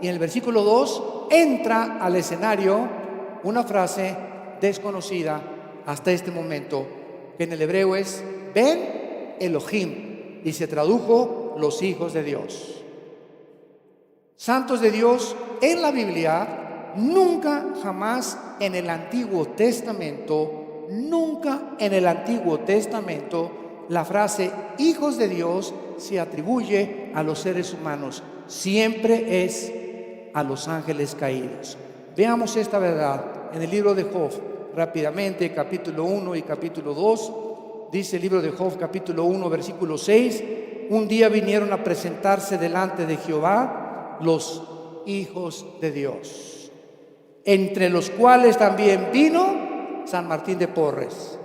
y en el versículo 2 entra al escenario una frase desconocida hasta este momento, que en el hebreo es Ben Elohim, y se tradujo los hijos de Dios. Santos de Dios, en la Biblia, nunca jamás en el Antiguo Testamento, nunca en el Antiguo Testamento, la frase hijos de Dios se atribuye a los seres humanos, siempre es a los ángeles caídos. Veamos esta verdad en el libro de Job rápidamente, capítulo 1 y capítulo 2. Dice el libro de Job, capítulo 1, versículo 6: un día vinieron a presentarse delante de Jehová los hijos de Dios, entre los cuales también vino San Martín de Porres.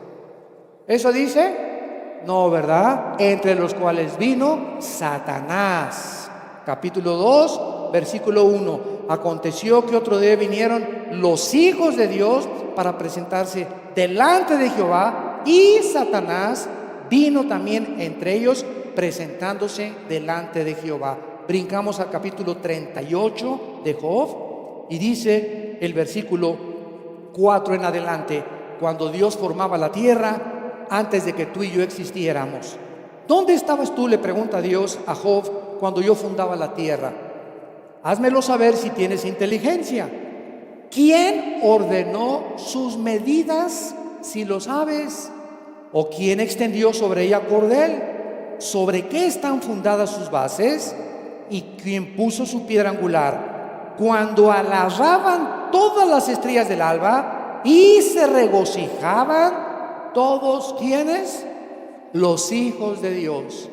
¿Eso dice? No, ¿verdad? Entre los cuales vino Satanás. Capítulo 2, versículo 1. Aconteció que otro día vinieron los hijos de Dios para presentarse delante de Jehová, y Satanás vino también entre ellos, presentándose delante de Jehová. Brincamos al capítulo 38 de Job y dice el versículo 4 en adelante: cuando Dios formaba la tierra, antes de que tú y yo existiéramos. ¿Dónde estabas tú?, le pregunta Dios a Job, cuando yo fundaba la tierra. Házmelo saber si tienes inteligencia. ¿Quién ordenó sus medidas, si lo sabes? ¿O quién extendió sobre ella cordel? ¿Sobre qué están fundadas sus bases? ¿Y quién puso su piedra angular? Cuando alababan todas las estrellas del alba y se regocijaban todos, ¿quiénes? Los hijos de Dios.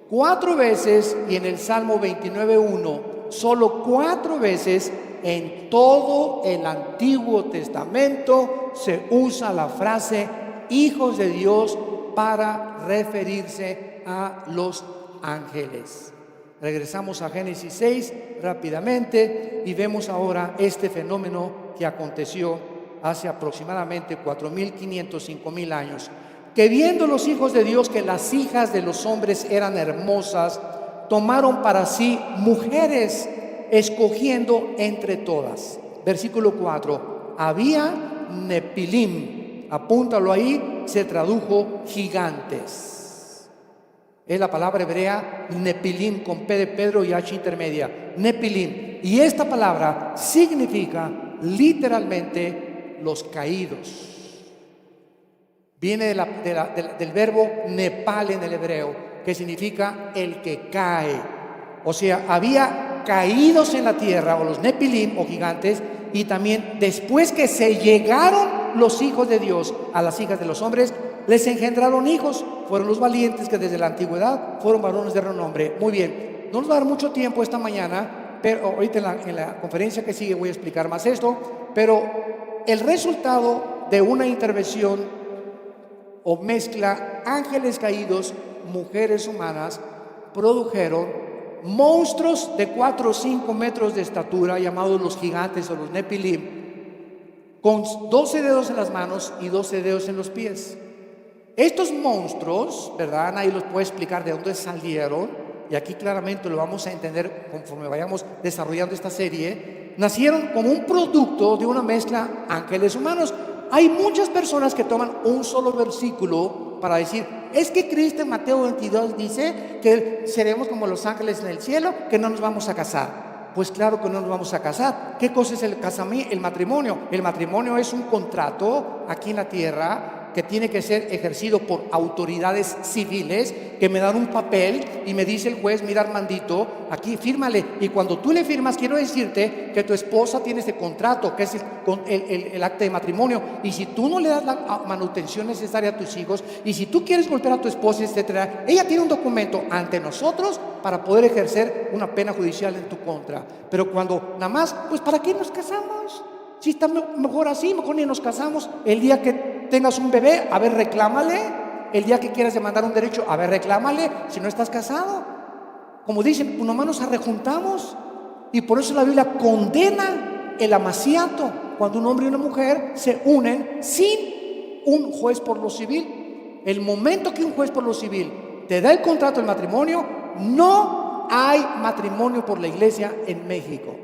4 veces, y en el Salmo 29:1, solo 4 veces en todo el Antiguo Testamento se usa la frase hijos de Dios para referirse a los ángeles. Regresamos a Génesis 6 rápidamente y vemos ahora este fenómeno que aconteció hace aproximadamente 4,500, 5,000 años. Que viendo los hijos de Dios que las hijas de los hombres eran hermosas, tomaron para sí mujeres, escogiendo entre todas. Versículo 4. Había Nepilim, apúntalo ahí, se tradujo gigantes. Es la palabra hebrea Nepilim, con P de Pedro y H intermedia. Nepilim. Y esta palabra significa literalmente los caídos. Viene del verbo nepal en el hebreo, que significa el que cae. O sea, había caídos en la tierra, o los Nepilim, o gigantes, y también después que se llegaron los hijos de Dios a las hijas de los hombres, les engendraron hijos. Fueron los valientes que desde la antigüedad fueron varones de renombre. Muy bien, no nos va a dar mucho tiempo esta mañana, pero ahorita en la conferencia que sigue voy a explicar más esto. Pero el resultado de una intervención o mezcla ángeles caídos, mujeres humanas, produjeron monstruos de 4 o 5 metros de estatura, llamados los gigantes o los Nepilim, con 12 dedos en las manos y 12 dedos en los pies. Estos monstruos, ¿verdad? Nadie los puede explicar de dónde salieron, y aquí claramente lo vamos a entender conforme vayamos desarrollando esta serie. Nacieron como un producto de una mezcla ángeles humanos. Hay muchas personas que toman un solo versículo para decir, es que Cristo en Mateo 22 dice que seremos como los ángeles en el cielo, que no nos vamos a casar. Pues claro que no nos vamos a casar. ¿Qué cosa es el matrimonio? El matrimonio es un contrato aquí en la tierra que tiene que ser ejercido por autoridades civiles que me dan un papel y me dice el juez, mira Armandito, aquí fírmale. Y cuando tú le firmas, quiero decirte que tu esposa tiene ese contrato, que es el acta de matrimonio. Y si tú no le das la manutención necesaria a tus hijos, y si tú quieres golpear a tu esposa, etcétera, ella tiene un documento ante nosotros para poder ejercer una pena judicial en tu contra. Pero cuando nada más, pues ¿para qué nos casamos? Si está mejor así, mejor ni nos casamos. El día que tengas un bebé, a ver, reclámale. El día que quieras demandar un derecho, a ver, reclámale, si no estás casado. Como dicen, pues nomás nos arrejuntamos. Y por eso la Biblia condena el amaciato, cuando un hombre y una mujer se unen sin un juez por lo civil. El momento que un juez por lo civil te da el contrato del matrimonio, no hay matrimonio por la iglesia en México.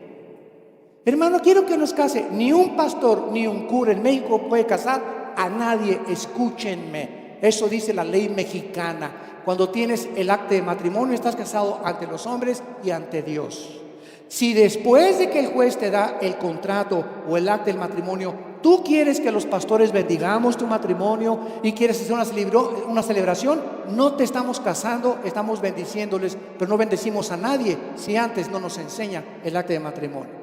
Hermano, quiero que nos case. Ni un pastor ni un cura en México puede casar a nadie. Escúchenme, eso dice la ley mexicana. Cuando tienes el acta de matrimonio, estás casado ante los hombres y ante Dios. Si después de que el juez te da el contrato o el acta del matrimonio, tú quieres que los pastores bendigamos tu matrimonio y quieres hacer una celebración, no te estamos casando, estamos bendiciéndoles, pero no bendecimos a nadie si antes no nos enseña el acta de matrimonio.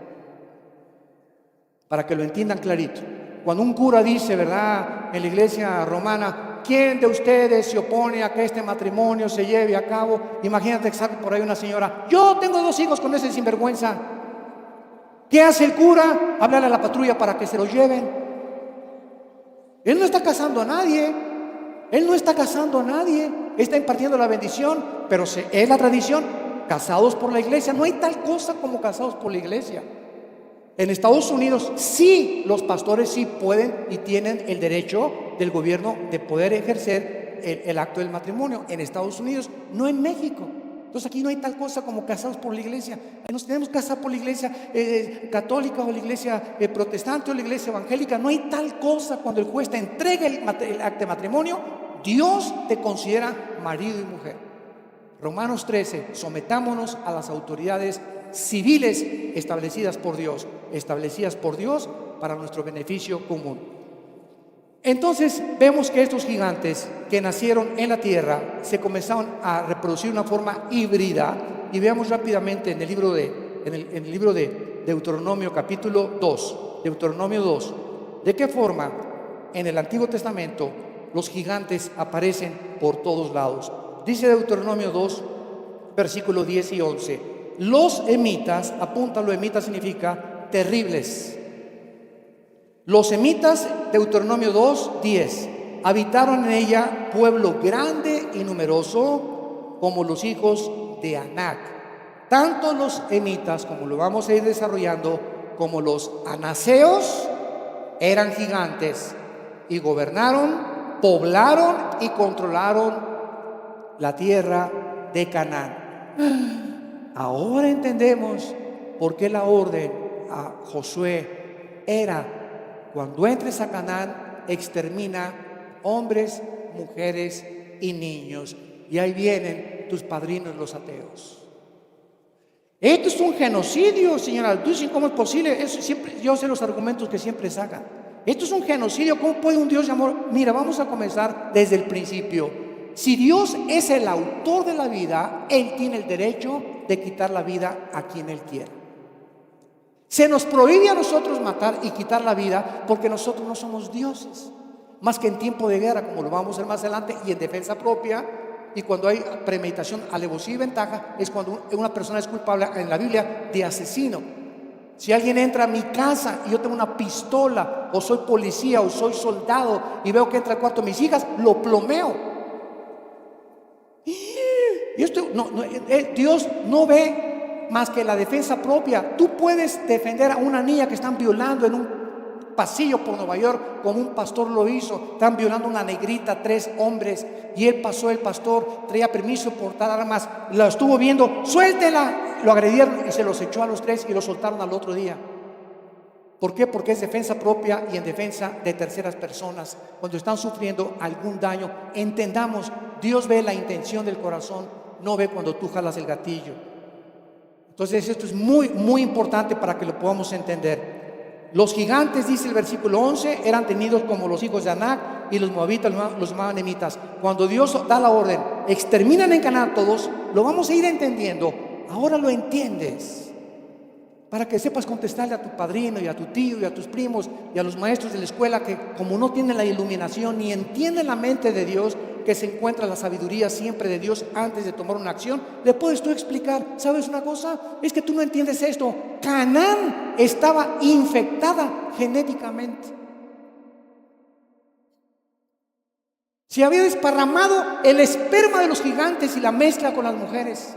Para que lo entiendan clarito. Cuando un cura dice, ¿verdad?, en la iglesia romana, ¿quién de ustedes se opone a que este matrimonio se lleve a cabo? Imagínate que sale por ahí una señora, yo tengo 2 hijos con ese sinvergüenza. ¿Qué hace el cura? Hablarle a la patrulla para que se los lleven. Él no está casando a nadie. Él no está casando a nadie. Está impartiendo la bendición, pero es la tradición. Casados por la iglesia. No hay tal cosa como casados por la iglesia. En Estados Unidos sí, los pastores sí pueden y tienen el derecho del gobierno de poder ejercer el acto del matrimonio. En Estados Unidos, no en México. Entonces aquí no hay tal cosa como casados por la iglesia. Nos tenemos que casar por la iglesia católica o la iglesia protestante o la iglesia evangélica. No hay tal cosa. Cuando el juez te entrega el acta de matrimonio, Dios te considera marido y mujer. Romanos 13, sometámonos a las autoridades civiles establecidas por Dios para nuestro beneficio común. Entonces vemos que estos gigantes que nacieron en la tierra se comenzaron a reproducir de una forma híbrida, y veamos rápidamente en el libro de Deuteronomio capítulo 2, Deuteronomio 2, de qué forma en el Antiguo Testamento los gigantes aparecen por todos lados. Dice Deuteronomio 2, versículo 10 y 11. Los emitas, apúntalo, emita significa terribles. Los emitas, Deuteronomio 2, 10. Habitaron en ella pueblo grande y numeroso como los hijos de Anac. Tanto los emitas, como lo vamos a ir desarrollando, como los anaseos eran gigantes y gobernaron, poblaron y controlaron la tierra de Canaán. Ahora entendemos por qué la orden a Josué era: cuando entres a Canaán, extermina hombres, mujeres y niños. Y ahí vienen tus padrinos los ateos. Esto es un genocidio, señora. Tú dices, ¿cómo es posible? Eso siempre, yo sé los argumentos que siempre sacan. Esto es un genocidio. ¿Cómo puede un Dios de amor? Mira, vamos a comenzar desde el principio. Si Dios es el autor de la vida, Él tiene el derecho de quitar la vida a quien Él quiera. Se nos prohíbe a nosotros matar y quitar la vida porque nosotros no somos dioses, más que en tiempo de guerra, como lo vamos a ver más adelante, y en defensa propia. Y cuando hay premeditación, alevosía y ventaja, es cuando una persona es culpable en la Biblia de asesino. Si alguien entra a mi casa y yo tengo una pistola, o soy policía o soy soldado, y veo que entra al cuarto de mis hijas, lo plomeo. Y esto Dios no ve más que la defensa propia. Tú puedes defender a una niña que están violando en un pasillo por Nueva York, como un pastor lo hizo. Están violando a una negrita, 3 hombres, y el pastor traía permiso de portar armas, la estuvo viendo, suéltela, lo agredieron y se los echó a los 3 y los soltaron al otro día. ¿Por qué? Porque es defensa propia y en defensa de terceras personas. Cuando están sufriendo algún daño, entendamos, Dios ve la intención del corazón, no ve cuando tú jalas el gatillo. Entonces esto es muy, muy importante para que lo podamos entender. Los gigantes, dice el versículo 11, eran tenidos como los hijos de Anac, y los moabitas, los maanemitas. Cuando Dios da la orden, exterminan en Canaán todos, lo vamos a ir entendiendo. Ahora lo entiendes, para que sepas contestarle a tu padrino y a tu tío y a tus primos y a los maestros de la escuela, que como no tienen la iluminación ni entienden la mente de Dios, que se encuentra la sabiduría siempre de Dios antes de tomar una acción, le puedes tú explicar: ¿sabes una cosa? Es que tú no entiendes esto. Canaán estaba infectada genéticamente. Se había desparramado el esperma de los gigantes y la mezcla con las mujeres.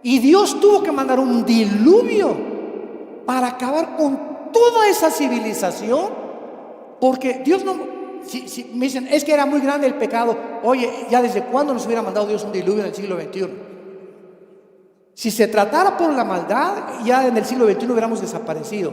Y Dios tuvo que mandar un diluvio para acabar con toda esa civilización, porque Dios no... Si me dicen, es que era muy grande el pecado. Oye, ¿ya desde cuándo nos hubiera mandado Dios un diluvio en el siglo XXI? Si se tratara por la maldad, ya en el siglo XXI hubiéramos desaparecido.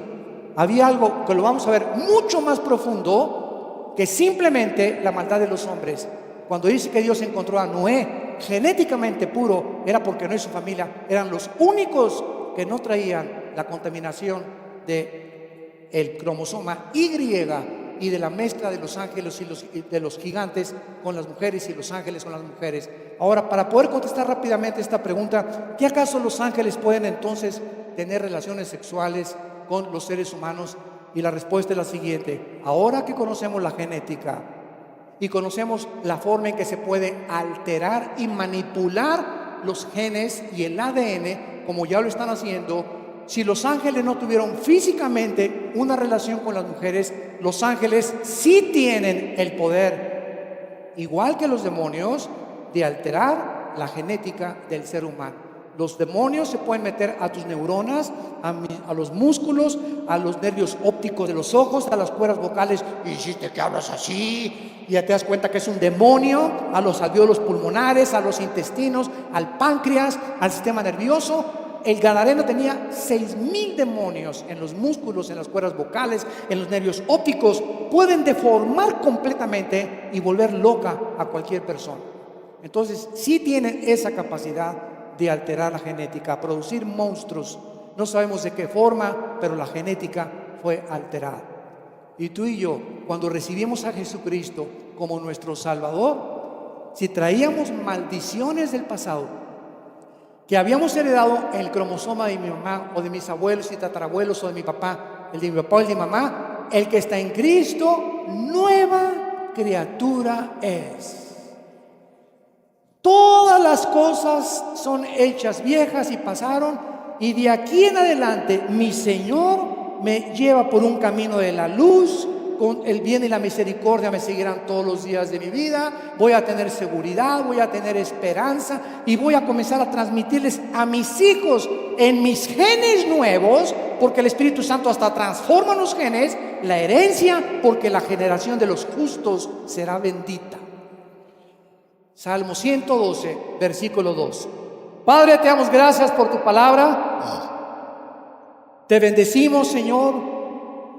Había algo que lo vamos a ver mucho más profundo que simplemente la maldad de los hombres. Cuando dice que Dios encontró a Noé genéticamente puro, era porque Noé y su familia eran los únicos que no traían la contaminación de el cromosoma Y y de la mezcla de los ángeles y de los gigantes con las mujeres y los ángeles con las mujeres. Ahora, para poder contestar rápidamente esta pregunta, ¿qué acaso los ángeles pueden entonces tener relaciones sexuales con los seres humanos? Y la respuesta es la siguiente: ahora que conocemos la genética y conocemos la forma en que se puede alterar y manipular los genes y el ADN, como ya lo están haciendo, si los ángeles no tuvieron físicamente una relación con las mujeres, los ángeles sí tienen el poder, igual que los demonios, de alterar la genética del ser humano. Los demonios se pueden meter a tus neuronas, a los músculos, a los nervios ópticos de los ojos, a las cuerdas vocales. Y dijiste que hablas así, y ya te das cuenta que es un demonio, a los alvéolos pulmonares, a los intestinos, al páncreas, al sistema nervioso. El gadareno tenía 6,000 demonios en los músculos, en las cuerdas vocales, en los nervios ópticos. Pueden deformar completamente y volver loca a cualquier persona. Entonces, sí tienen esa capacidad de alterar la genética, producir monstruos. No sabemos de qué forma, pero la genética fue alterada. Y tú y yo, cuando recibimos a Jesucristo como nuestro Salvador, si traíamos maldiciones del pasado, que habíamos heredado en el cromosoma de mi mamá o de mis abuelos y tatarabuelos o de mi papá, el de mi papá o el de mi mamá, el que está en Cristo, nueva criatura es. Todas las cosas son hechas viejas y pasaron, y de aquí en adelante mi Señor me lleva por un camino de la luz. Con el bien y la misericordia me seguirán todos los días de mi vida. Voy a tener seguridad, voy a tener esperanza, y voy a comenzar a transmitirles a mis hijos en mis genes nuevos, porque el Espíritu Santo hasta transforma los genes, la herencia, porque la generación de los justos será bendita. Salmo 112, versículo 2. Padre, te damos gracias por tu palabra. Te bendecimos, Señor,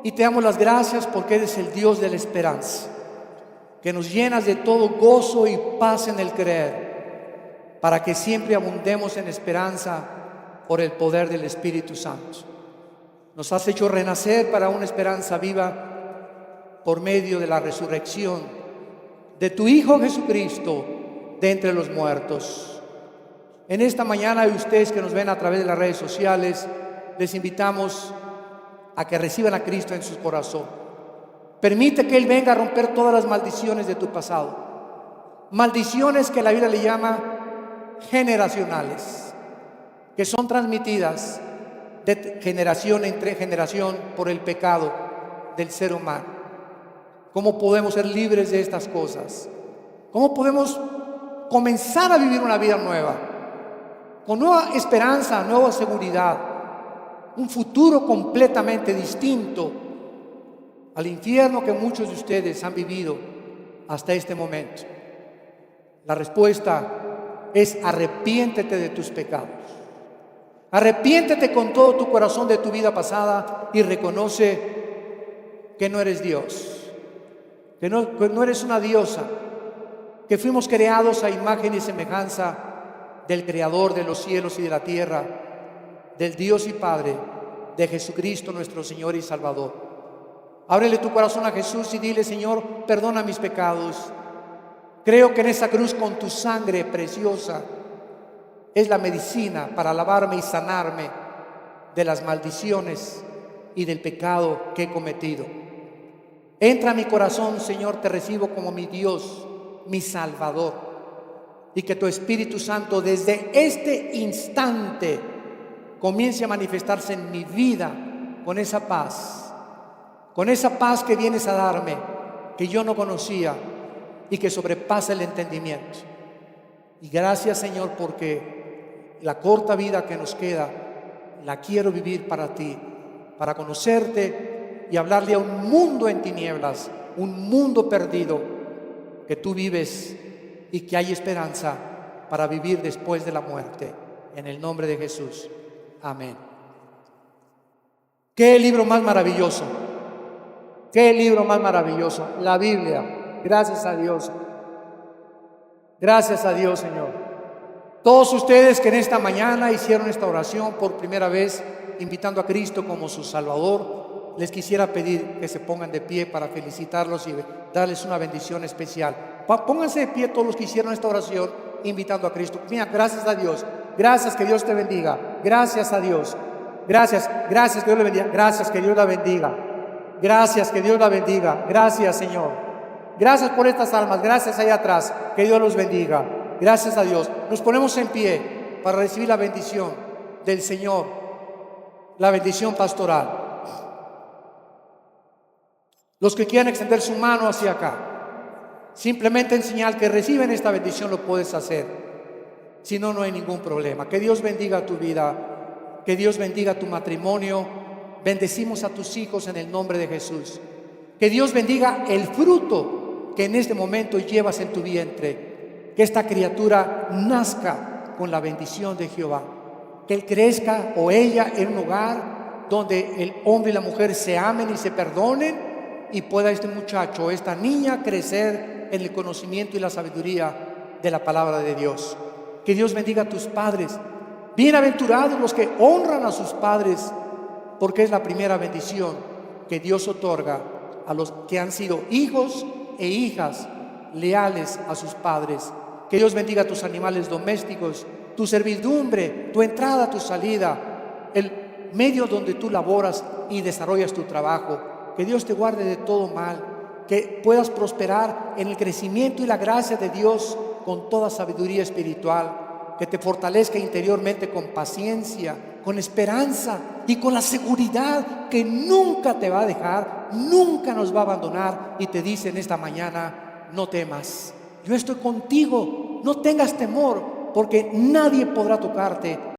y te damos las gracias porque eres el Dios de la esperanza, que nos llenas de todo gozo y paz en el creer, para que siempre abundemos en esperanza por el poder del Espíritu Santo. Nos has hecho renacer para una esperanza viva por medio de la resurrección de tu Hijo Jesucristo de entre los muertos. En esta mañana, y ustedes que nos ven a través de las redes sociales, les invitamos a que reciban a Cristo en su corazón. Permite que Él venga a romper todas las maldiciones de tu pasado, maldiciones que la Biblia le llama generacionales, que son transmitidas de generación en generación por el pecado del ser humano. ¿Cómo podemos ser libres de estas cosas? ¿Cómo podemos comenzar a vivir una vida nueva, con nueva esperanza, nueva seguridad, un futuro completamente distinto al infierno que muchos de ustedes han vivido hasta este momento? La respuesta es: arrepiéntete de tus pecados, arrepiéntete con todo tu corazón de tu vida pasada y reconoce que no eres Dios, que no eres una diosa, que fuimos creados a imagen y semejanza del Creador de los cielos y de la tierra, del Dios y Padre, de Jesucristo nuestro Señor y Salvador. Ábrele tu corazón a Jesús y dile: Señor, perdona mis pecados. Creo que en esa cruz, con tu sangre preciosa, es la medicina para lavarme y sanarme de las maldiciones y del pecado que he cometido. Entra a mi corazón, Señor, te recibo como mi Dios, mi Salvador, y que tu Espíritu Santo desde este instante comience a manifestarse en mi vida con esa paz que vienes a darme, que yo no conocía y que sobrepasa el entendimiento. Y gracias, Señor, porque la corta vida que nos queda la quiero vivir para ti, para conocerte y hablarle a un mundo en tinieblas, un mundo perdido, que tú vives y que hay esperanza para vivir después de la muerte. En el nombre de Jesús. Amén. ¡Qué libro más maravilloso! ¡Qué libro más maravilloso! La Biblia. Gracias a Dios. Gracias a Dios, Señor. Todos ustedes que en esta mañana hicieron esta oración por primera vez, invitando a Cristo como su Salvador, les quisiera pedir que se pongan de pie para felicitarlos y darles una bendición especial. Pónganse de pie todos los que hicieron esta oración invitando a Cristo. Mira, gracias a Dios. Gracias, que Dios te bendiga. Gracias a Dios. Gracias, que Dios le bendiga. Gracias, que Dios la bendiga. Gracias, que Dios la bendiga. Gracias, Señor. Gracias por estas almas. Gracias allá atrás. Que Dios los bendiga. Gracias a Dios. Nos ponemos en pie para recibir la bendición del Señor la bendición pastoral. Los que quieran extender su mano hacia acá, simplemente en señal que reciben esta bendición lo puedes hacer. Si no, no hay ningún problema. Que Dios bendiga tu vida, que Dios bendiga tu matrimonio. Bendecimos a tus hijos en el nombre de Jesús. Que Dios bendiga el fruto que en este momento llevas en tu vientre. Que esta criatura nazca con la bendición de Jehová. Que él crezca o ella en un hogar donde el hombre y la mujer se amen y se perdonen, y pueda este muchacho o esta niña crecer en el conocimiento y la sabiduría de la palabra de Dios. Que Dios bendiga a tus padres. Bienaventurados los que honran a sus padres, porque es la primera bendición que Dios otorga a los que han sido hijos e hijas leales a sus padres. Que Dios bendiga a tus animales domésticos, tu servidumbre, tu entrada, tu salida, el medio donde tú laboras y desarrollas tu trabajo. Que Dios te guarde de todo mal, que puedas prosperar en el crecimiento y la gracia de Dios con toda sabiduría espiritual, que te fortalezca interiormente con paciencia, con esperanza y con la seguridad que nunca te va a dejar, nunca nos va a abandonar, y te dice en esta mañana: no temas, yo estoy contigo, no tengas temor, porque nadie podrá tocarte